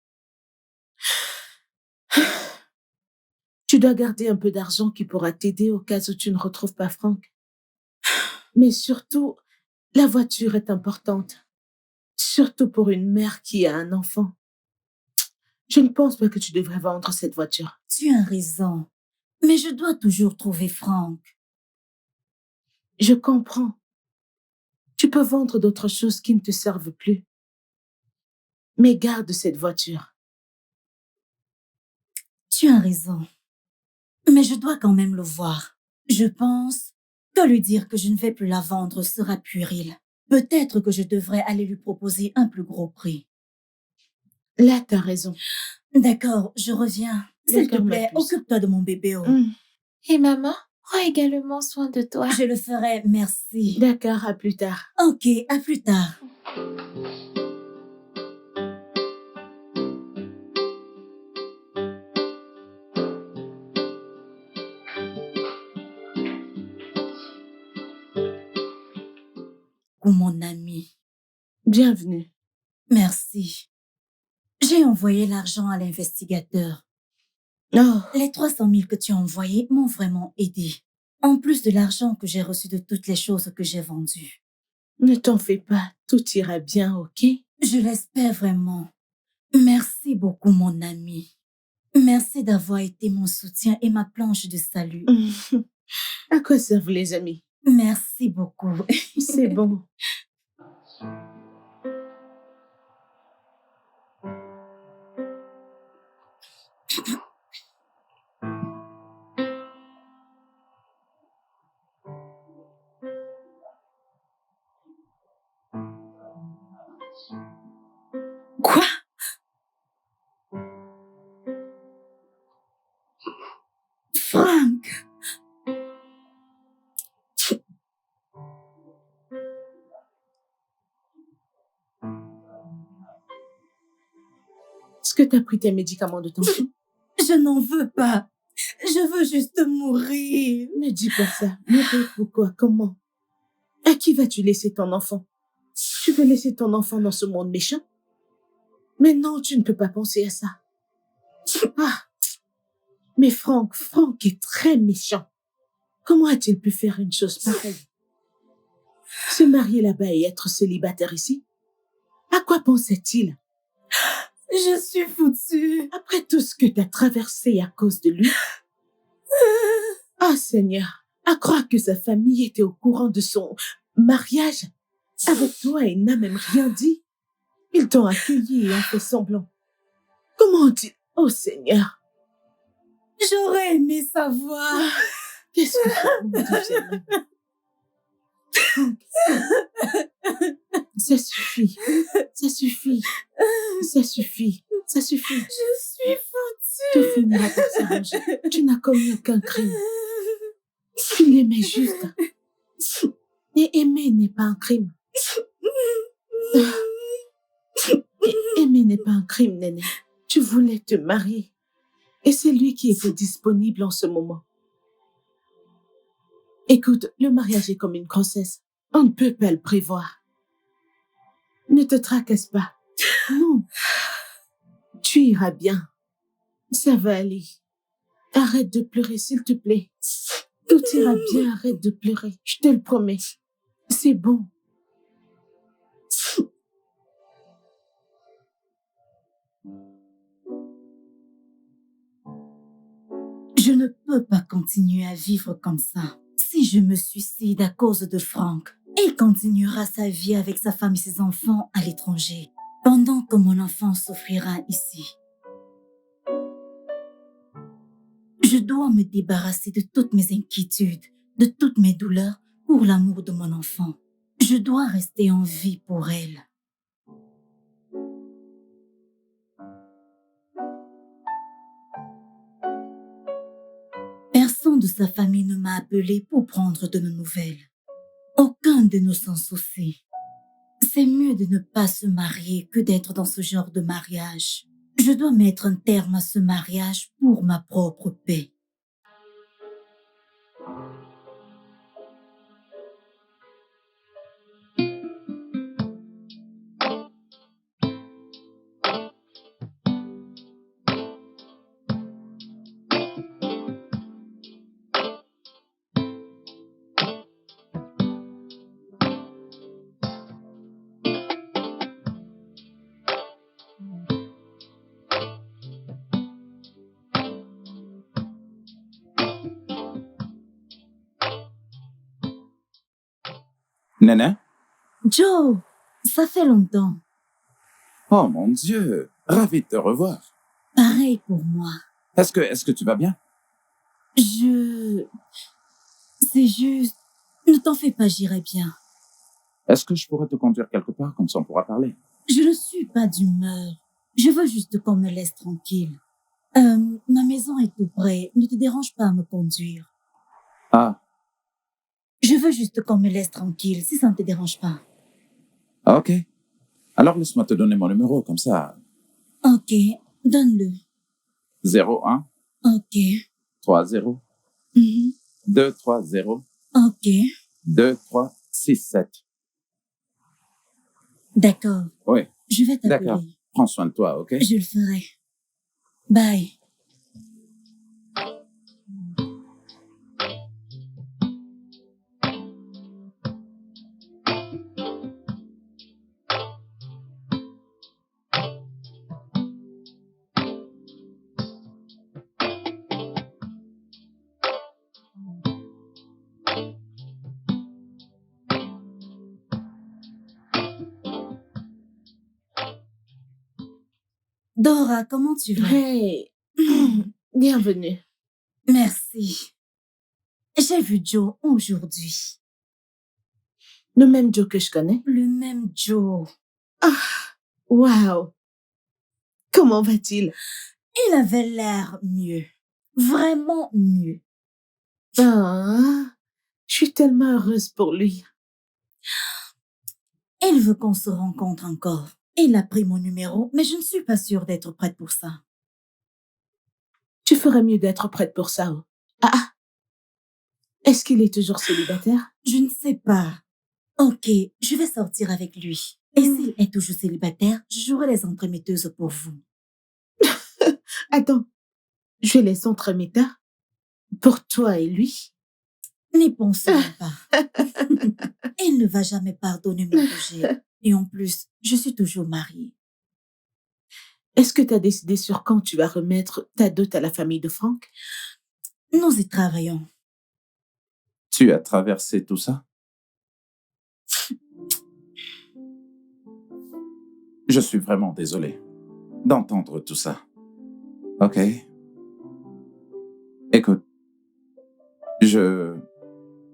S3: Tu dois garder un peu d'argent qui pourra t'aider au cas où tu ne retrouves pas Franck. Mais surtout, la voiture est importante. Surtout pour une mère qui a un enfant. Je ne pense pas que tu devrais vendre cette voiture.
S2: Tu as raison, mais je dois toujours trouver Franck.
S3: Je comprends. Tu peux vendre d'autres choses qui ne te servent plus. Mais garde cette voiture.
S2: Tu as raison, mais je dois quand même le voir. Je pense que lui dire que je ne vais plus la vendre sera puéril. Peut-être que je devrais aller lui proposer un plus gros prix.
S3: Là, t'as raison.
S2: D'accord, je reviens. S'il te
S3: D'accord, ma
S2: plaît,
S3: puce.
S2: occupe-toi de mon bébé.
S5: Et maman, prends également soin de toi.
S2: Je le ferai, merci.
S3: D'accord, à plus tard.
S2: Ok, à plus tard. Ou mon ami.
S3: Bienvenue.
S2: Merci. J'ai envoyé l'argent à l'investigateur.
S3: Oh,
S2: Les 300 000 que tu as envoyés m'ont vraiment aidé. En plus de l'argent que j'ai reçu de toutes les choses que j'ai vendues.
S3: ne t'en fais pas. Tout ira bien, ok?
S2: Je l'espère vraiment. Merci beaucoup, mon ami. Merci d'avoir été mon soutien et ma planche de salut.
S3: À quoi servent les amis?
S2: Merci beaucoup.
S3: C'est bon.
S2: Quoi? Franck!
S3: Est-ce que t'as pris tes médicaments de tension?
S2: Je n'en veux pas. Je veux juste mourir.
S3: Ne dis pas ça. Mourir pourquoi? Comment? À qui vas-tu laisser ton enfant? Tu veux laisser ton enfant dans ce monde méchant? Mais non, tu ne peux pas penser à ça. Ah! Mais Franck est très méchant. Comment a-t-il pu faire une chose pareille? Se marier là-bas et être célibataire ici? À quoi pensait-il?
S2: Je suis foutue.
S3: Après tout ce que tu as traversé à cause de lui? Ah Seigneur, à croire que sa famille était au courant de son mariage avec toi et n'a même rien dit. Ils t'ont accueilli et ont fait semblant. Comment ont-ils... Oh Seigneur,
S2: J'aurais aimé savoir.
S3: qu'est-ce que ce monde devient? Franck, ça suffit, ça suffit, ça suffit, ça suffit.
S2: Je suis foutue.
S3: Tout finira par s'arranger. Tu n'as commis aucun crime. Tu l'aimais juste. Et aimer n'est pas un crime. Aimer n'est pas un crime, Néné. Tu voulais te marier. Et c'est lui qui était disponible en ce moment. Écoute, le mariage est comme une grossesse. On ne peut pas le prévoir. Ne te tracasse pas. Non. Tu iras bien. Ça va aller. Arrête de pleurer, s'il te plaît. Tout ira bien, arrête de pleurer. Je te le promets. C'est bon.
S2: Je ne peux pas continuer à vivre comme ça. Si je me suicide à cause de Franck, il continuera sa vie avec sa femme et ses enfants à l'étranger, pendant que mon enfant souffrira ici. Je dois me débarrasser de toutes mes inquiétudes, de toutes mes douleurs pour l'amour de mon enfant. Je dois rester en vie pour elle. Personne de sa famille ne m'a appelé pour prendre de nos nouvelles. Aucun de nous s'en soucie. C'est mieux de ne pas se marier que d'être dans ce genre de mariage. Je dois mettre un terme à ce mariage pour ma propre paix.
S1: Néné?
S2: Joe, ça fait longtemps.
S1: Oh mon Dieu, ravi de te revoir.
S2: Pareil pour moi.
S1: Est-ce que tu vas bien?
S2: C'est juste... Ne t'en fais pas, j'irai bien.
S1: Est-ce que je pourrais te conduire quelque part, comme ça on pourra parler?
S2: Je ne suis pas d'humeur. Je veux juste qu'on me laisse tranquille. Ma maison est tout près. Ne te dérange pas à me conduire.
S1: Ah,
S2: Je veux juste qu'on me laisse tranquille, si ça ne te dérange pas.
S1: ok. Alors laisse-moi te donner mon numéro, comme ça.
S2: Ok, donne-le.
S1: 01
S2: Ok.
S1: 30
S2: Mhm.
S1: 230
S2: Ok,
S1: 2367.
S2: d'accord.
S1: Oui,
S2: Je vais t'appeler.
S1: d'accord. Prends soin de toi, ok?
S2: Je le ferai. Bye. Dora, comment tu vas?
S3: Hey. Bienvenue.
S2: Merci. J'ai vu Joe aujourd'hui.
S3: Le même Joe que je connais.
S2: Le même Joe.
S3: Ah, wow. Comment va-t-il?
S2: Il avait l'air mieux. Vraiment mieux.
S3: Ah, je suis tellement heureuse pour lui.
S2: Il veut qu'on se rencontre encore. Il a pris mon numéro, mais je ne suis pas sûre d'être prête pour ça.
S3: Tu ferais mieux d'être prête pour ça. Oh. Ah, est-ce qu'il est toujours célibataire?
S2: Je ne sais pas. Ok, je vais sortir avec lui. Et s'il est toujours célibataire, je jouerai les entremetteuses pour vous.
S3: Attends, je les entremetteurs pour toi et lui?
S2: N'y pensez pas. Il ne va jamais pardonner mon rejet. Et en plus, je suis toujours mariée.
S3: Est-ce que tu as décidé sur quand tu vas remettre ta dot à la famille de Franck?
S2: Nous y travaillons.
S1: Tu as traversé tout ça? Je suis vraiment désolé d'entendre tout ça. Ok. Écoute,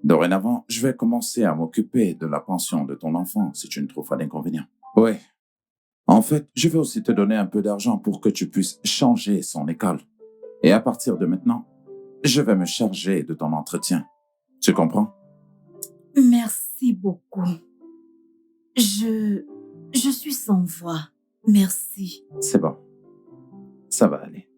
S1: dorénavant, je vais commencer à m'occuper de la pension de ton enfant si tu ne trouves pas d'inconvénient. Oui. En fait, je vais aussi te donner un peu d'argent pour que tu puisses changer son école. Et à partir de maintenant, je vais me charger de ton entretien. Tu comprends?
S2: Merci beaucoup. Je... Je suis sans voix. Merci.
S1: C'est bon. Ça va aller.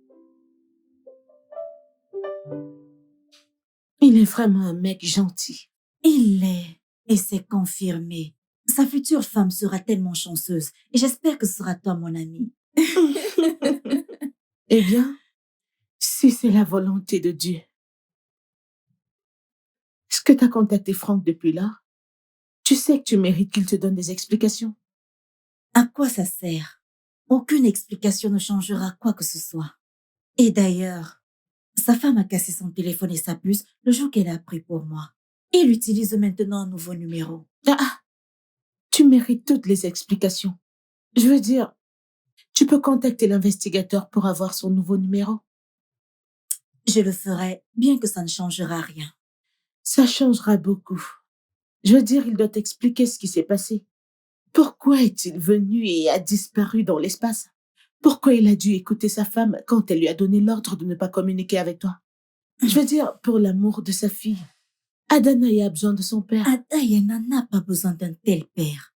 S3: Il est vraiment un mec gentil.
S2: Il l'est. Et c'est confirmé. Sa future femme sera tellement chanceuse. Et j'espère que ce sera toi, mon ami.
S3: Eh bien, si c'est la volonté de Dieu. Est-ce que tu as contacté Franck depuis là? Tu sais que tu mérites qu'il te donne des explications.
S2: À quoi ça sert? Aucune explication ne changera quoi que ce soit. Et d'ailleurs, sa femme a cassé son téléphone et sa puce le jour qu'elle a appris pour moi. Il utilise maintenant un nouveau numéro.
S3: Tu mérites toutes les explications. Je veux dire, tu peux contacter l'investigateur pour avoir son nouveau numéro.
S2: Je le ferai, bien que ça ne changera rien.
S3: Ça changera beaucoup. Je veux dire, il doit t'expliquer ce qui s'est passé. Pourquoi est-il venu et a disparu dans l'espace? Pourquoi il a dû écouter sa femme quand elle lui a donné l'ordre de ne pas communiquer avec toi? Je veux dire, pour l'amour de sa fille. Adanaï a besoin de son père.
S2: Adayana n'a pas besoin d'un tel père.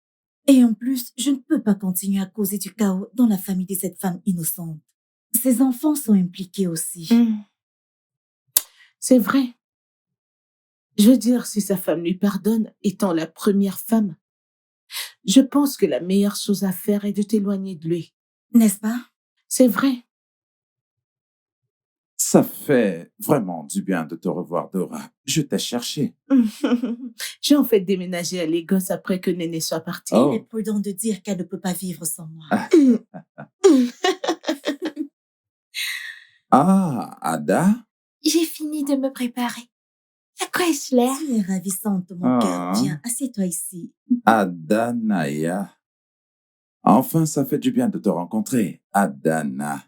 S2: Et en plus, je ne peux pas continuer à causer du chaos dans la famille de cette femme innocente. Ses enfants sont impliqués aussi.
S3: C'est vrai. Je veux dire, si sa femme lui pardonne, étant la première femme, je pense que la meilleure chose à faire est de t'éloigner de lui.
S2: N'est-ce pas?
S3: C'est vrai.
S1: Ça fait vraiment du bien de te revoir, Dora. Je t'ai cherché.
S3: J'ai en fait déménagé à Lagos après que Néné soit partie.
S1: Oh.
S2: Il est prudent de dire qu'elle ne peut pas vivre sans moi.
S1: Ah, Ada?
S5: J'ai fini de me préparer. À quoi est-ce l'air?
S2: Tu es ravissante, mon cœur. Viens, assieds-toi ici.
S1: Adanaya. Enfin, ça fait du bien de te rencontrer, Adana.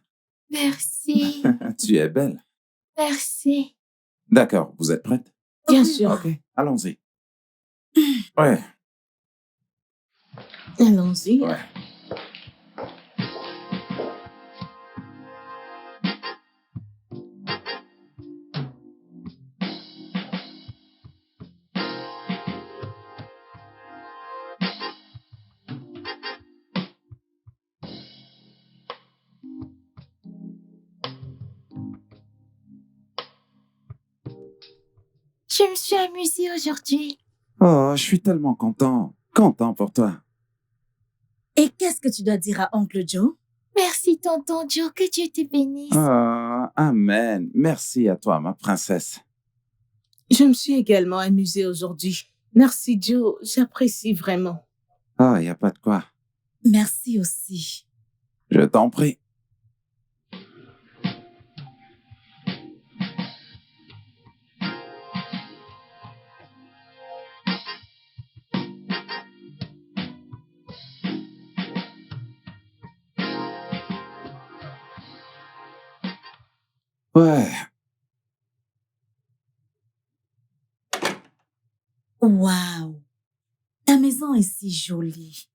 S5: Merci.
S1: Tu es belle.
S5: Merci.
S1: D'accord, vous êtes prête?
S3: Bien sûr.
S1: Ok, allons-y. Ouais,
S3: Allons-y.
S1: ouais.
S5: Je me suis amusée aujourd'hui.
S1: Oh, je suis tellement content. Content pour toi.
S2: Et qu'est-ce que tu dois dire à Oncle Joe?
S5: Merci, tonton Joe, que Dieu te bénisse.
S1: Ah, amen. Merci à toi, ma princesse.
S3: Je me suis également amusée aujourd'hui. Merci Joe, j'apprécie vraiment.
S1: Ah, y a pas de quoi.
S2: Merci aussi.
S1: Je t'en prie. Ouais.
S2: Waouh! Ta maison est si jolie.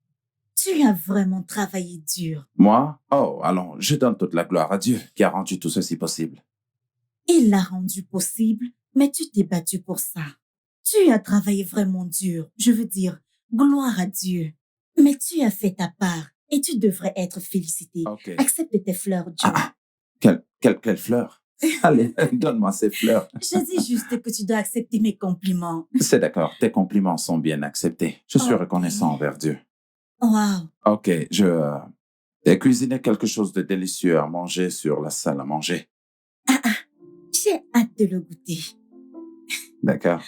S2: Tu as vraiment travaillé dur.
S1: Moi? Oh, allons, je donne toute la gloire à Dieu qui a rendu tout ceci possible.
S2: Il l'a rendu possible, mais tu t'es battu pour ça. Tu as travaillé vraiment dur. Je veux dire, gloire à Dieu. Mais tu as fait ta part et tu devrais être félicité.
S1: Ok.
S2: Accepte tes fleurs, Joe.
S1: Quelle fleur? Allez, donne-moi ces fleurs.
S2: Je dis juste que tu dois accepter mes compliments.
S1: C'est d'accord, tes compliments sont bien acceptés. Je suis
S2: Ok.
S1: reconnaissant envers Dieu.
S2: Waouh!
S1: Ok, j'ai cuisiné quelque chose de délicieux à manger sur la salle à manger.
S2: J'ai hâte de le goûter.
S1: D'accord?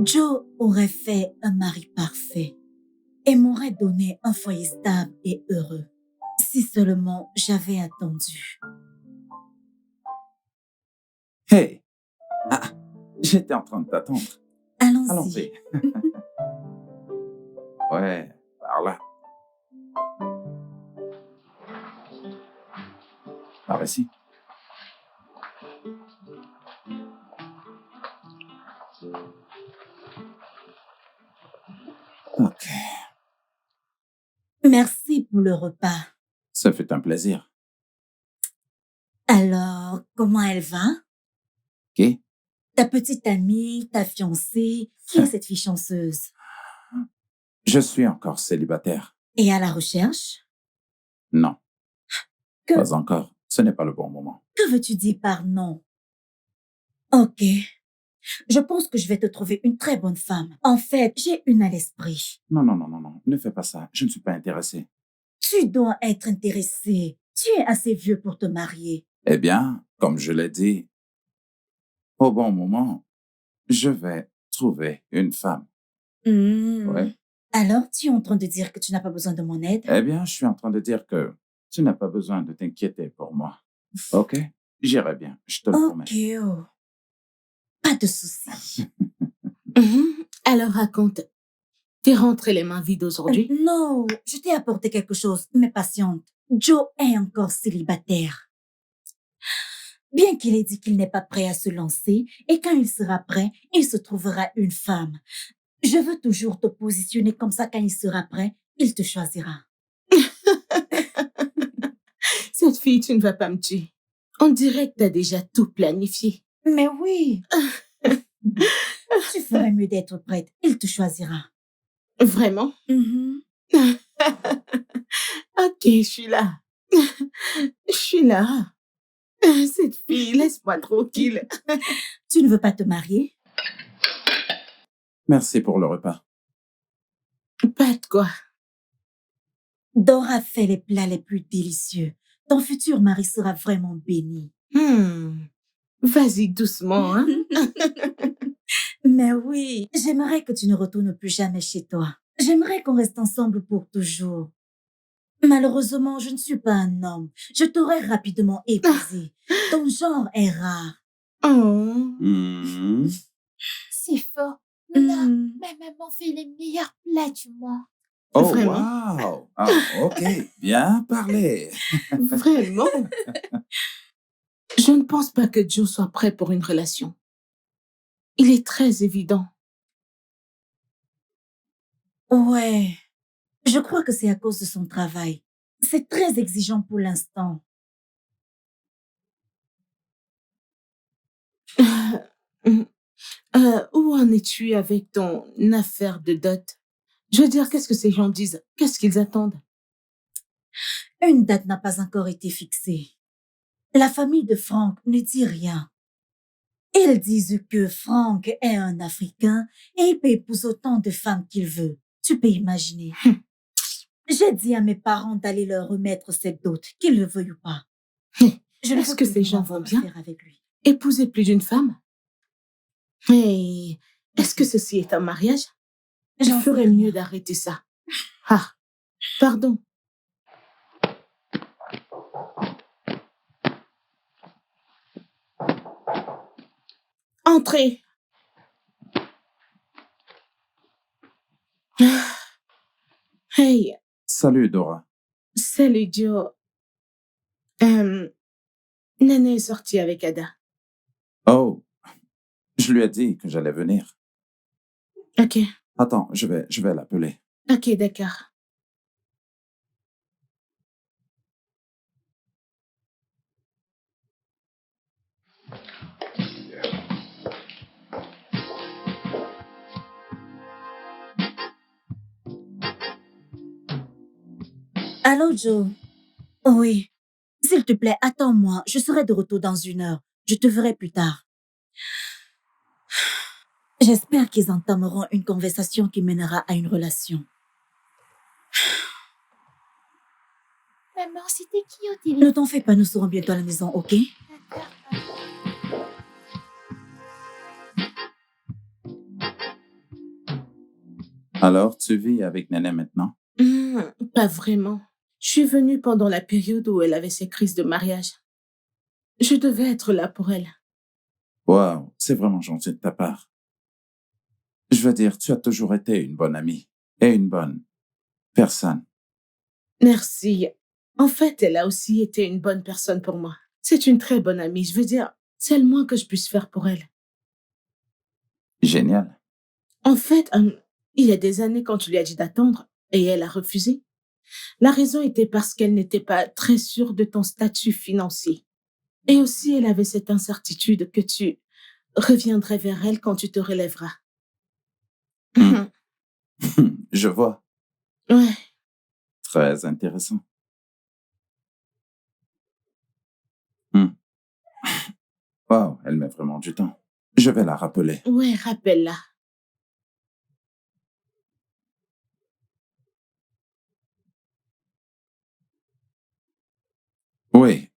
S2: Joe aurait fait un mari parfait et m'aurait donné un foyer stable et heureux. Si seulement j'avais attendu.
S1: Hey! Ah, j'étais en train de t'attendre.
S2: Allons-y.
S1: Allons-y. Ouais, par là. Par ici. Ok,
S2: Merci pour le repas.
S1: ça fait un plaisir.
S2: Alors, comment elle va?
S1: Qui?
S2: Ta petite amie, ta fiancée, qui est cette fille chanceuse?
S1: Je suis encore célibataire.
S2: Et à la recherche?
S1: Non,
S2: Que,
S1: pas encore. Ce n'est pas le bon moment.
S2: que veux-tu dire par non? Ok. Je pense que je vais te trouver une très bonne femme. En fait, j'ai une à l'esprit.
S1: Non, non, non, non, non. Ne fais pas ça. Je ne suis pas intéressé.
S2: Tu dois être intéressé. Tu es assez vieux pour te marier.
S1: Eh bien, comme je l'ai dit, au bon moment, je vais trouver une femme. Oui.
S2: Alors, tu es en train de dire que tu n'as pas besoin de mon aide?
S1: Eh bien, je suis en train de dire que tu n'as pas besoin de t'inquiéter pour moi. OK? J'irai bien, je te le promets.
S2: Ok, oh. Pas de souci.
S3: Alors raconte. T'es rentré les mains vides aujourd'hui?
S2: Non, je t'ai apporté quelque chose, mais patiente. Joe est encore célibataire. Bien qu'il ait dit qu'il n'est pas prêt à se lancer, et quand il sera prêt, il se trouvera une femme. Je veux toujours te positionner comme ça quand il sera prêt, il te choisira.
S3: Cette fille, tu ne vas pas me tuer. On dirait que t'as déjà tout planifié.
S2: Mais oui, tu ferais mieux d'être prête, il te choisira.
S3: Vraiment?
S2: Mhm.
S3: Ok, je suis là. Je suis là. Cette fille, laisse-moi tranquille.
S2: Tu ne veux pas te marier?
S1: Merci pour le repas.
S3: Pas de quoi.
S2: Dora fait les plats les plus délicieux. Ton futur mari sera vraiment béni.
S3: Vas-y doucement, hein?
S2: Mais oui, j'aimerais que tu ne retournes plus jamais chez toi. J'aimerais qu'on reste ensemble pour toujours. Malheureusement, je ne suis pas un homme. Je t'aurais rapidement épousé. Ton genre est rare.
S3: Oh.
S5: C'est fort. Nana,
S2: Mm.
S5: ma maman fait les meilleurs plats du monde.
S1: Oh,
S3: Vraiment?
S1: wow! Ah, OK, bien parlé.
S3: Vraiment? Je ne pense pas que Joe soit prêt pour une relation. Il est très évident.
S2: Ouais, je crois que c'est à cause de son travail. C'est très exigeant pour l'instant.
S3: Où en es-tu avec ton affaire de dot? Je veux dire, qu'est-ce que ces gens disent? Qu'est-ce qu'ils attendent?
S2: Une date n'a pas encore été fixée. La famille de Frank ne dit rien. Ils disent que Frank est un Africain et il peut épouser autant de femmes qu'il veut. Tu peux imaginer. J'ai dit à mes parents d'aller leur remettre cette dot, qu'ils le veuillent ou pas. Je ne
S3: Est-ce
S2: veux
S3: que
S2: plus
S3: ces gens
S2: avoir
S3: vont bien?
S2: affaire avec lui.
S3: Épouser plus d'une femme? Mais est-ce que ceci est un mariage? Je
S2: J'en sais
S3: ferais
S2: rien.
S3: mieux d'arrêter ça. Ah, pardon. Entrez. Hey,
S1: Salut, Dora.
S3: salut Joe. Nana est sortie avec Ada.
S1: Oh, je lui ai dit que j'allais venir.
S3: Ok,
S1: Attends, je vais l'appeler.
S3: ok, d'accord.
S2: Allô, Joe? Oui. S'il te plaît, attends-moi. Je serai de retour dans 1 heure. Je te verrai plus tard. J'espère qu'ils entameront une conversation qui mènera à une relation.
S5: Maman, c'était qui au
S2: Ne
S5: téléphone?
S2: t'en fais pas, nous serons bientôt à la maison, ok?
S5: D'accord.
S1: Alors, tu vis avec Néné maintenant?
S3: Pas vraiment. Je suis venue pendant la période où elle avait ses crises de mariage. Je devais être là pour elle.
S1: Wow, c'est vraiment gentil de ta part. Je veux dire, tu as toujours été une bonne amie et une bonne personne.
S3: Merci. En fait, elle a aussi été une bonne personne pour moi. C'est une très bonne amie. Je veux dire, c'est le moins que je puisse faire pour elle.
S1: Génial.
S3: En fait, il y a des années, quand tu lui as dit d'attendre, et elle a refusé, la raison était parce qu'elle n'était pas très sûre de ton statut financier. Et aussi, elle avait cette incertitude que tu reviendrai vers elle quand tu te relèveras.
S1: Hmm. Je vois.
S3: Ouais,
S1: Très intéressant. Hmm. Wow, elle met vraiment du temps. Je vais la rappeler.
S3: ouais, rappelle-la.
S1: Oui.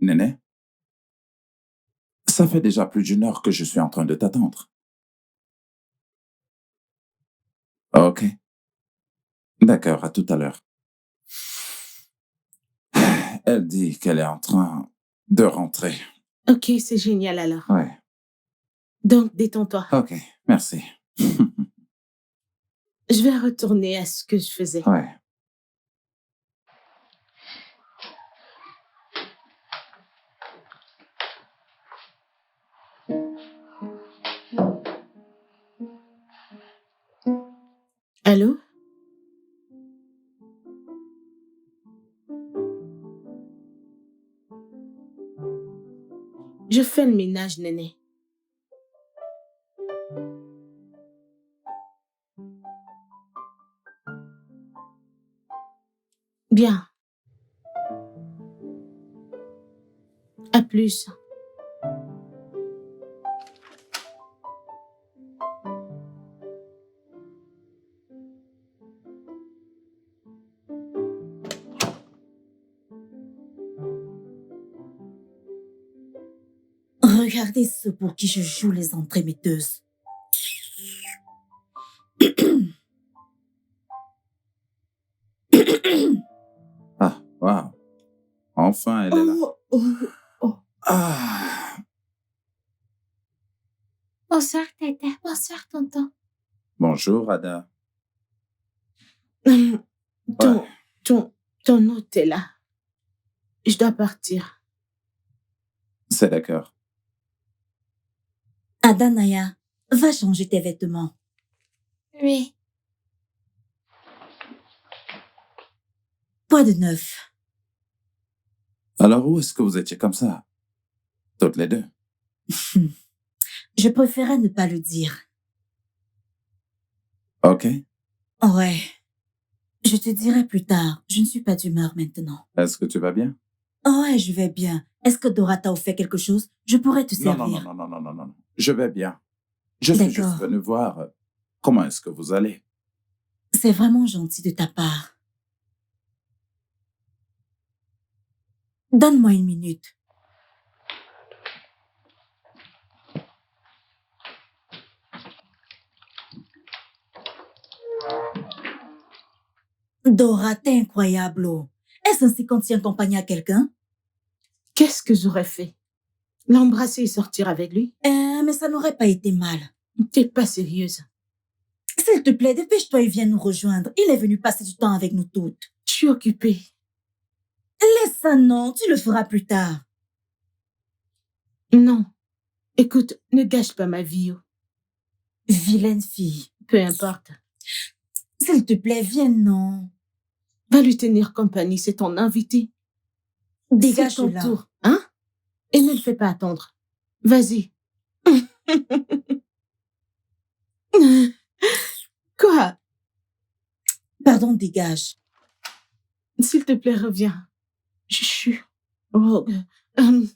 S1: Néné, ça fait déjà plus d'une heure que je suis en train de t'attendre. Ok. D'accord, à tout à l'heure. Elle dit qu'elle est en train de rentrer.
S3: Ok, c'est génial alors.
S1: Ouais.
S3: Donc, détends-toi.
S1: Ok, merci.
S3: Je vais retourner à ce que je faisais.
S1: Ouais.
S3: Allô? Je fais le ménage, Néné. Bien. À plus.
S2: Regardez ceux pour qui je joue les entremetteuses.
S1: Ah, wow. Enfin, elle est là.
S3: Oh.
S1: Ah.
S5: Bonsoir, Tata. Bonsoir, tonton.
S1: Bonjour, Ada.
S3: Ton,
S1: Ouais.
S3: ton hôte est là. Je dois partir.
S1: C'est d'accord.
S2: Adanaya, va changer tes vêtements.
S5: Oui.
S2: Quoi de neuf?
S1: Alors, où est-ce que vous étiez comme ça? Toutes les deux.
S2: Je préférais ne pas le dire.
S1: Ok.
S2: Ouais. Je te dirai plus tard. Je ne suis pas d'humeur maintenant.
S1: Est-ce que tu vas bien?
S2: Ouais, je vais bien. Est-ce que Dora t'a offert quelque chose? Je pourrais te
S1: Non, non, non,
S2: servir.
S1: non, non, non, non, non. Je vais bien. Je suis juste
S2: D'accord.
S1: venu voir comment est-ce que vous allez.
S2: C'est vraiment gentil de ta part. Donne-moi une minute. Dora, t'es incroyable. Oh. Est-ce ainsi qu'on tient compagnie à quelqu'un?
S3: Qu'est-ce que j'aurais fait? L'embrasser et sortir avec lui?
S2: Mais ça n'aurait pas été mal.
S3: T'es pas sérieuse.
S2: S'il te plaît, dépêche-toi et viens nous rejoindre. Il est venu passer du temps avec nous toutes.
S3: Je suis occupée.
S2: Laisse ça, non, tu le feras plus tard.
S3: Non. Écoute, ne gâche pas ma vie. Oh.
S2: Vilaine fille.
S3: Peu importe.
S2: S'il te plaît, viens, non.
S3: Va lui tenir compagnie, c'est ton invité.
S2: Dégage
S3: C'est ton
S2: là.
S3: tour, hein? Et ne le fais pas attendre. Vas-y. Quoi?
S2: Pardon, dégage.
S3: S'il te plaît, reviens. Chut. Oh. hum.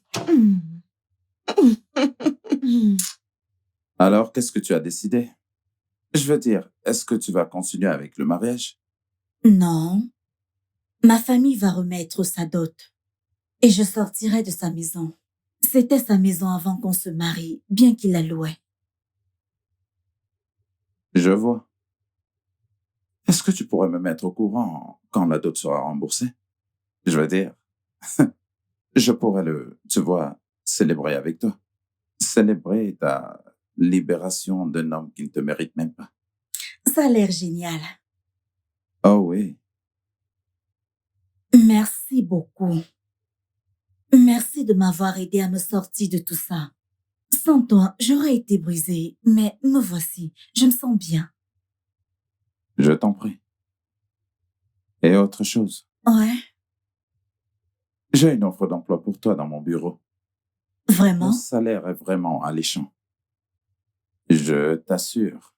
S1: Alors, qu'est-ce que tu as décidé? Je veux dire, est-ce que tu vas continuer avec le mariage?
S2: Non. Ma famille va remettre sa dot. Et je sortirai de sa maison. C'était sa maison avant qu'on se marie, bien qu'il la louait.
S1: Je vois. Est-ce que tu pourrais me mettre au courant quand la dot sera remboursée? Je veux dire, je pourrais tu vois, célébrer avec toi. Célébrer ta libération d'un homme qui ne te mérite même pas.
S2: Ça a l'air génial.
S1: Oh oui,
S2: Merci beaucoup. Merci de m'avoir aidé à me sortir de tout ça. Sans toi, j'aurais été brisée, mais me voici. Je me sens bien.
S1: je t'en prie. Et autre chose,
S2: Ouais.
S1: j'ai une offre d'emploi pour toi dans mon bureau. Mon
S2: Vraiment?
S1: salaire est vraiment alléchant. Je t'assure,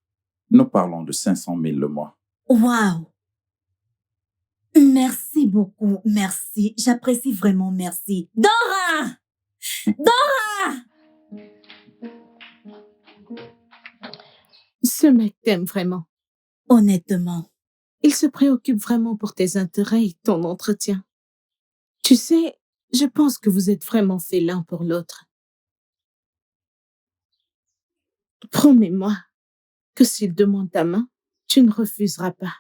S1: nous parlons de 500 000 le mois.
S2: Waouh! Merci beaucoup, merci. J'apprécie vraiment, merci. Dora! Dora!
S3: Ce mec t'aime vraiment.
S2: Honnêtement,
S3: Il se préoccupe vraiment pour tes intérêts et ton entretien. Tu sais, je pense que vous êtes vraiment faits l'un pour l'autre. Promets-moi que s'il demande ta main, tu ne refuseras pas.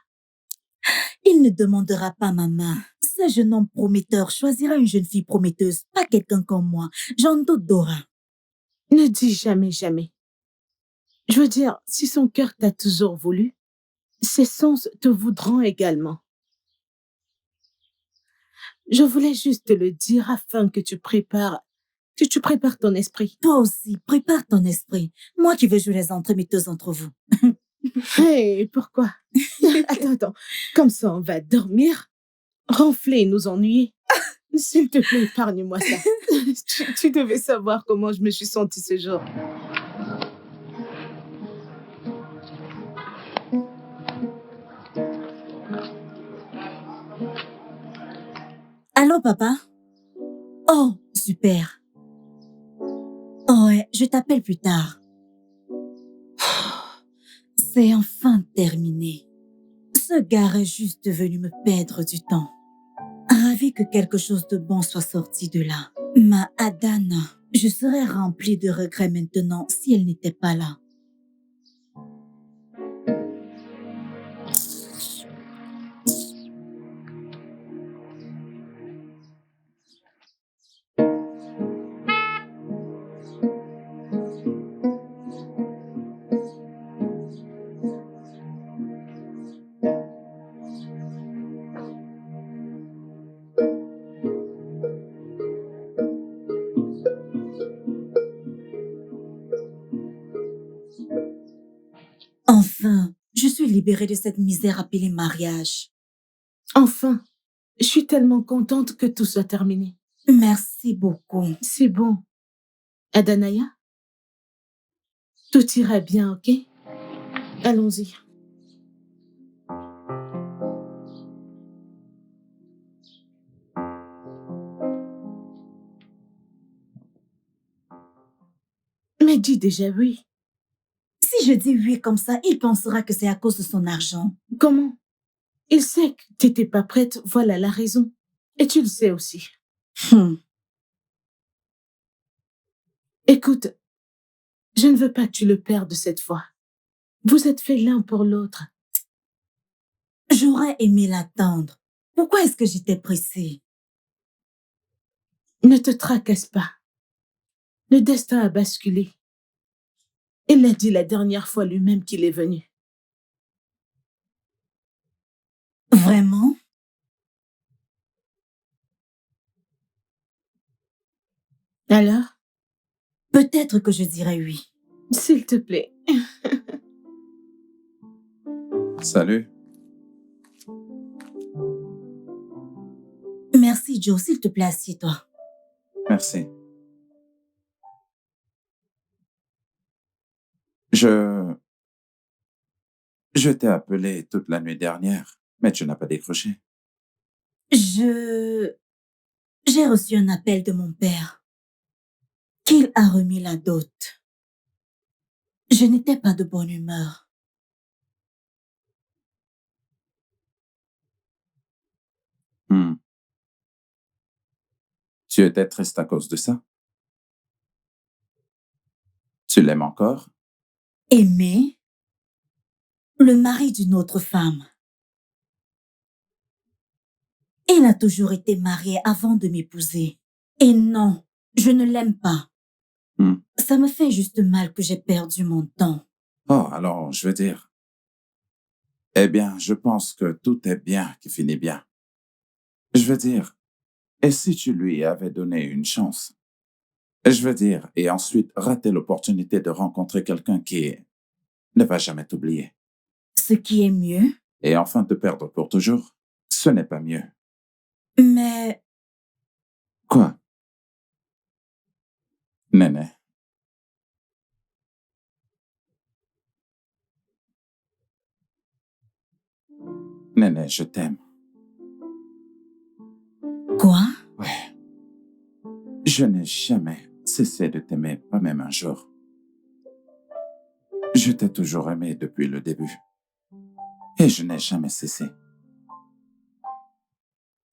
S2: il ne demandera pas ma main. Ce jeune homme prometteur choisira une jeune fille prometteuse, pas quelqu'un comme moi. J'en doute, Dora.
S3: Ne dis jamais jamais. Je veux dire, si son cœur t'a toujours voulu, ses sens te voudront également. Je voulais juste te le dire afin que tu prépares ton esprit.
S2: Toi aussi, prépare ton esprit. Moi qui veux jouer les entremetteuses entre vous.
S3: Hé, pourquoi? Attends. Comme ça, on va dormir, ronfler et nous ennuyer. S'il te plaît, épargne-moi ça. Tu devais savoir comment je me suis sentie ce jour.
S2: Allô, papa? Oh, super. Oh, ouais, je t'appelle plus tard. C'est enfin terminé. Ce gars est juste venu me perdre du temps. Ravi que quelque chose de bon soit sorti de là. Ma Adana, je serais remplie de regrets maintenant si elle n'était pas là. Enfin, je suis libérée de cette misère appelée mariage.
S3: Enfin, je suis tellement contente que tout soit terminé.
S2: Merci beaucoup.
S3: C'est bon. Adanaya, tout ira bien, ok? Allons-y. Mais dis déjà oui.
S2: Si je dis oui comme ça, il pensera que c'est à cause de son argent.
S3: Comment? Il sait que t'étais pas prête, voilà la raison. Et tu le sais aussi.
S2: Hmm.
S3: Écoute, je ne veux pas que tu le perdes cette fois. Vous êtes faits l'un pour l'autre.
S2: J'aurais aimé l'attendre. Pourquoi est-ce que j'étais pressée?
S3: Ne te tracasse pas. Le destin a basculé. Il l'a dit la dernière fois lui-même qu'il est venu.
S2: Vraiment?
S3: Alors,
S2: Peut-être que je dirais oui.
S3: s'il te plaît.
S1: Salut.
S2: Merci, Joe. S'il te plaît, assieds-toi.
S1: Merci. Je t'ai appelé toute la nuit dernière, mais tu n'as pas décroché.
S2: J'ai reçu un appel de mon père qu'il a remis la dot. Je n'étais pas de bonne humeur.
S1: Hmm. Tu étais triste à cause de ça? Tu l'aimes encore?
S2: Aimer le mari d'une autre femme. Il a toujours été marié avant de m'épouser. Et non, je ne l'aime pas.
S1: Hmm.
S2: Ça me fait juste mal que j'ai perdu mon temps.
S1: Oh, alors, je veux dire... Eh bien, je pense que tout est bien qui finit bien. Je veux dire, et si tu lui avais donné une chance? Je veux dire, et ensuite raté l'opportunité de rencontrer quelqu'un qui ne va jamais t'oublier.
S2: Ce qui est mieux.
S1: Et enfin te perdre pour toujours, ce n'est pas mieux.
S2: Mais
S1: Quoi? Néné. Néné, je t'aime.
S2: Quoi?
S1: Ouais. Je n'ai jamais cessé de t'aimer, pas même un jour. Je t'ai toujours aimé depuis le début. Et je n'ai jamais cessé.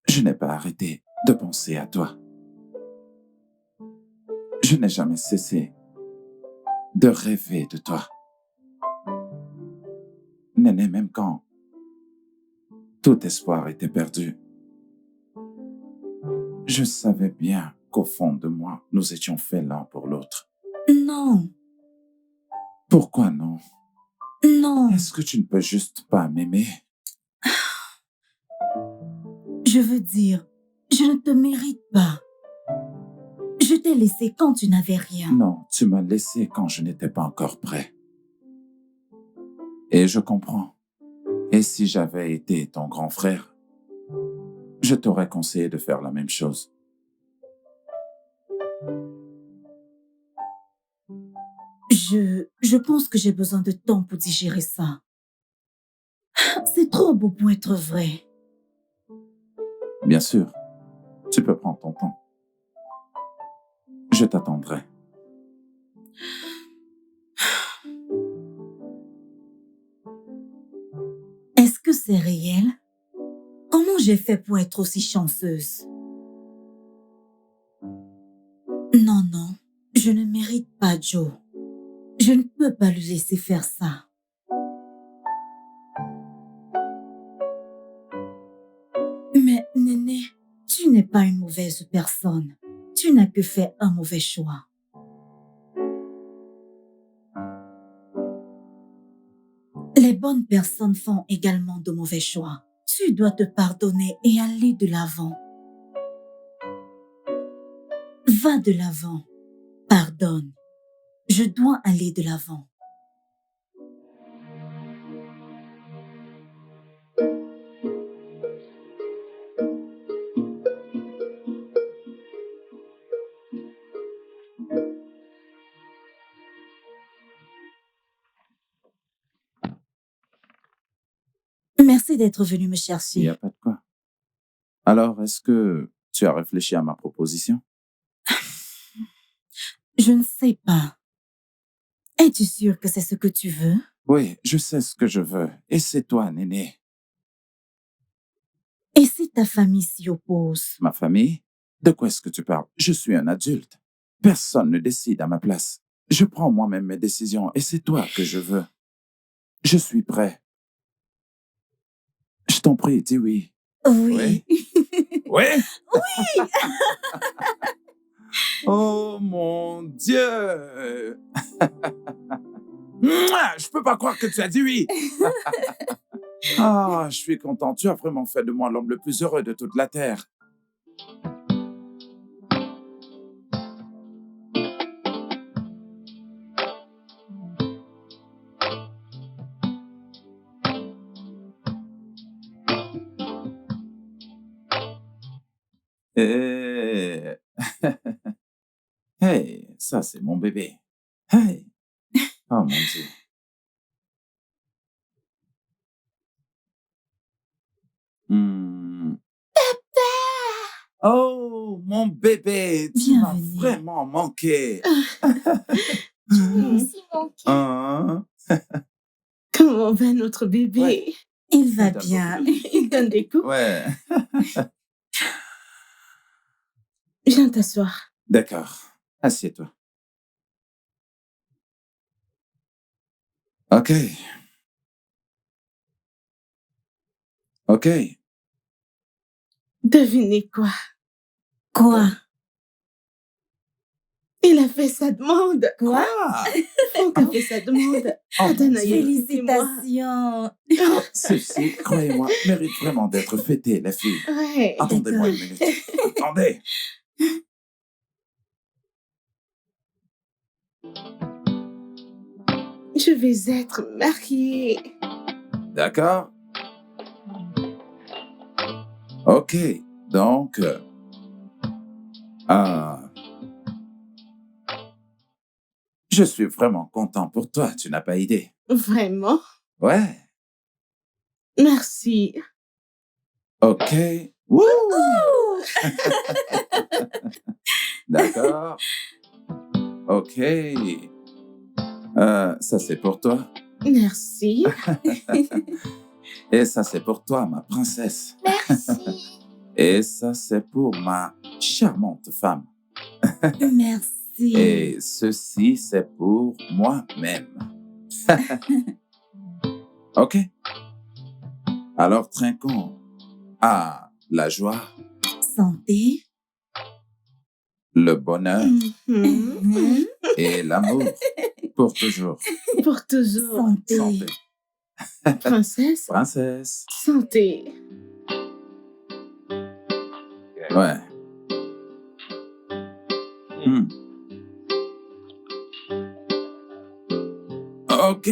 S1: Je n'ai pas arrêté de penser à toi. Je n'ai jamais cessé de rêver de toi. Néné, même quand tout espoir était perdu, je savais bien qu'au fond de moi, nous étions faits l'un pour l'autre.
S2: Non,
S1: Pourquoi non?
S2: non.
S1: Est-ce que tu ne peux juste pas m'aimer?
S2: Je veux dire, je ne te mérite pas. Je t'ai laissé quand tu n'avais rien.
S1: Non, tu m'as laissé quand je n'étais pas encore prêt. Et je comprends. Et si j'avais été ton grand frère, je t'aurais conseillé de faire la même chose.
S2: Je pense que j'ai besoin de temps pour digérer ça. C'est trop beau pour être vrai.
S1: Bien sûr, tu peux prendre ton temps. Je t'attendrai.
S2: Est-ce que c'est réel? Comment j'ai fait pour être aussi chanceuse? Non, non, je ne mérite pas Joe. Je ne peux pas lui laisser faire ça. Mais Néné, tu n'es pas une mauvaise personne. Tu n'as que fait un mauvais choix. Les bonnes personnes font également de mauvais choix. Tu dois te pardonner et aller de l'avant. Va de l'avant. Pardonne. Je dois aller de l'avant. Merci d'être venu me
S1: Il n'y
S2: chercher.
S1: a pas de quoi. Alors, est-ce que tu as réfléchi à ma proposition?
S2: Je ne sais pas. Es-tu sûr que c'est ce que tu veux?
S1: Oui, je sais ce que je veux. Et c'est toi, Néné.
S2: Et si ta famille s'y oppose?
S1: Ma famille? De quoi est-ce que tu parles? Je suis un adulte. Personne ne décide à ma place. Je prends moi-même mes décisions et c'est toi que je veux. Je suis prêt. Je t'en prie, dis oui.
S2: Oui.
S1: Oui? Oh mon Dieu! Mouah! Je peux pas croire que tu as dit oui! Ah, je suis content. Tu as vraiment fait de moi l'homme le plus heureux de toute la terre. Eh. Hey, ça c'est mon bébé. Hey! Oh mon Dieu. Hmm. Oh, mon bébé, tu m'as
S2: Bienvenue.
S1: vraiment manqué.
S5: Tu m'as aussi manqué.
S1: Hein?
S3: Comment va notre bébé?
S1: Ouais.
S2: Il va
S1: Il donne
S2: bien.
S3: Il donne des coups.
S1: Ouais.
S3: Viens t'asseoir.
S1: D'accord. Assieds-toi. OK. OK.
S3: Devinez quoi?
S2: Quoi?
S3: Il a fait sa demande.
S2: Quoi?
S3: Franck a fait sa demande.
S1: Oh,
S3: Adanaï,
S2: Félicitations.
S1: ceci, croyez-moi, mérite vraiment d'être fêté, les filles.
S3: Ouais.
S1: Attendez-moi une
S2: D'accord.
S1: minute. Attendez.
S3: Je vais être mariée.
S1: D'accord? OK. Donc, ah, Je suis vraiment content pour toi, tu n'as pas idée.
S3: Vraiment?
S1: Ouais,
S3: Merci.
S1: ok. Wouh! D'accord. Ok. Ça c'est pour toi.
S3: Merci.
S1: Et ça c'est pour toi, ma princesse.
S5: Merci.
S1: Et ça c'est pour ma charmante femme.
S2: Merci.
S1: Et ceci c'est pour moi-même. Ok. Alors trinquons à la joie,
S2: Santé.
S1: le bonheur
S3: Mhm.
S2: Mhm.
S1: et l'amour pour toujours.
S3: Pour toujours.
S2: Santé.
S1: Santé.
S3: Princesse,
S1: Princesse.
S3: santé.
S1: Ouais. Hmm. Ok.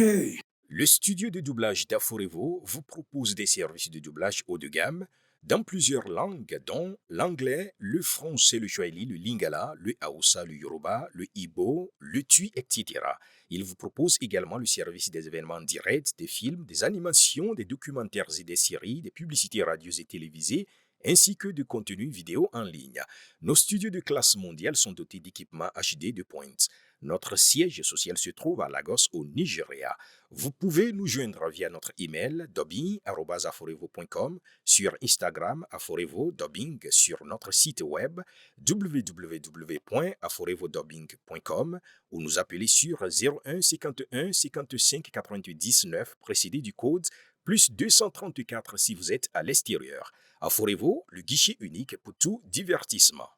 S6: Le studio de doublage d'Aforevo vous propose des services de doublage haut de gamme dans plusieurs langues, dont l'anglais, le français, le swahili, le lingala, le hausa, le yoruba, le ibo, le tui, etc. Il vous propose également le service des événements directs, des films, des animations, des documentaires et des séries, des publicités radios et télévisées, ainsi que de contenus vidéo en ligne. Nos studios de classe mondiale sont dotés d'équipements HD de pointe. Notre siège social se trouve à Lagos, au Nigeria. Vous pouvez nous joindre via notre email dubbing@aforevo.com, sur Instagram Aforevo Dubbing, sur notre site web www.aforevodubbing.com ou nous appeler sur 01 51 55 88 19 précédé du code plus 234 si vous êtes à l'extérieur. Aforevo, le guichet unique pour tout divertissement.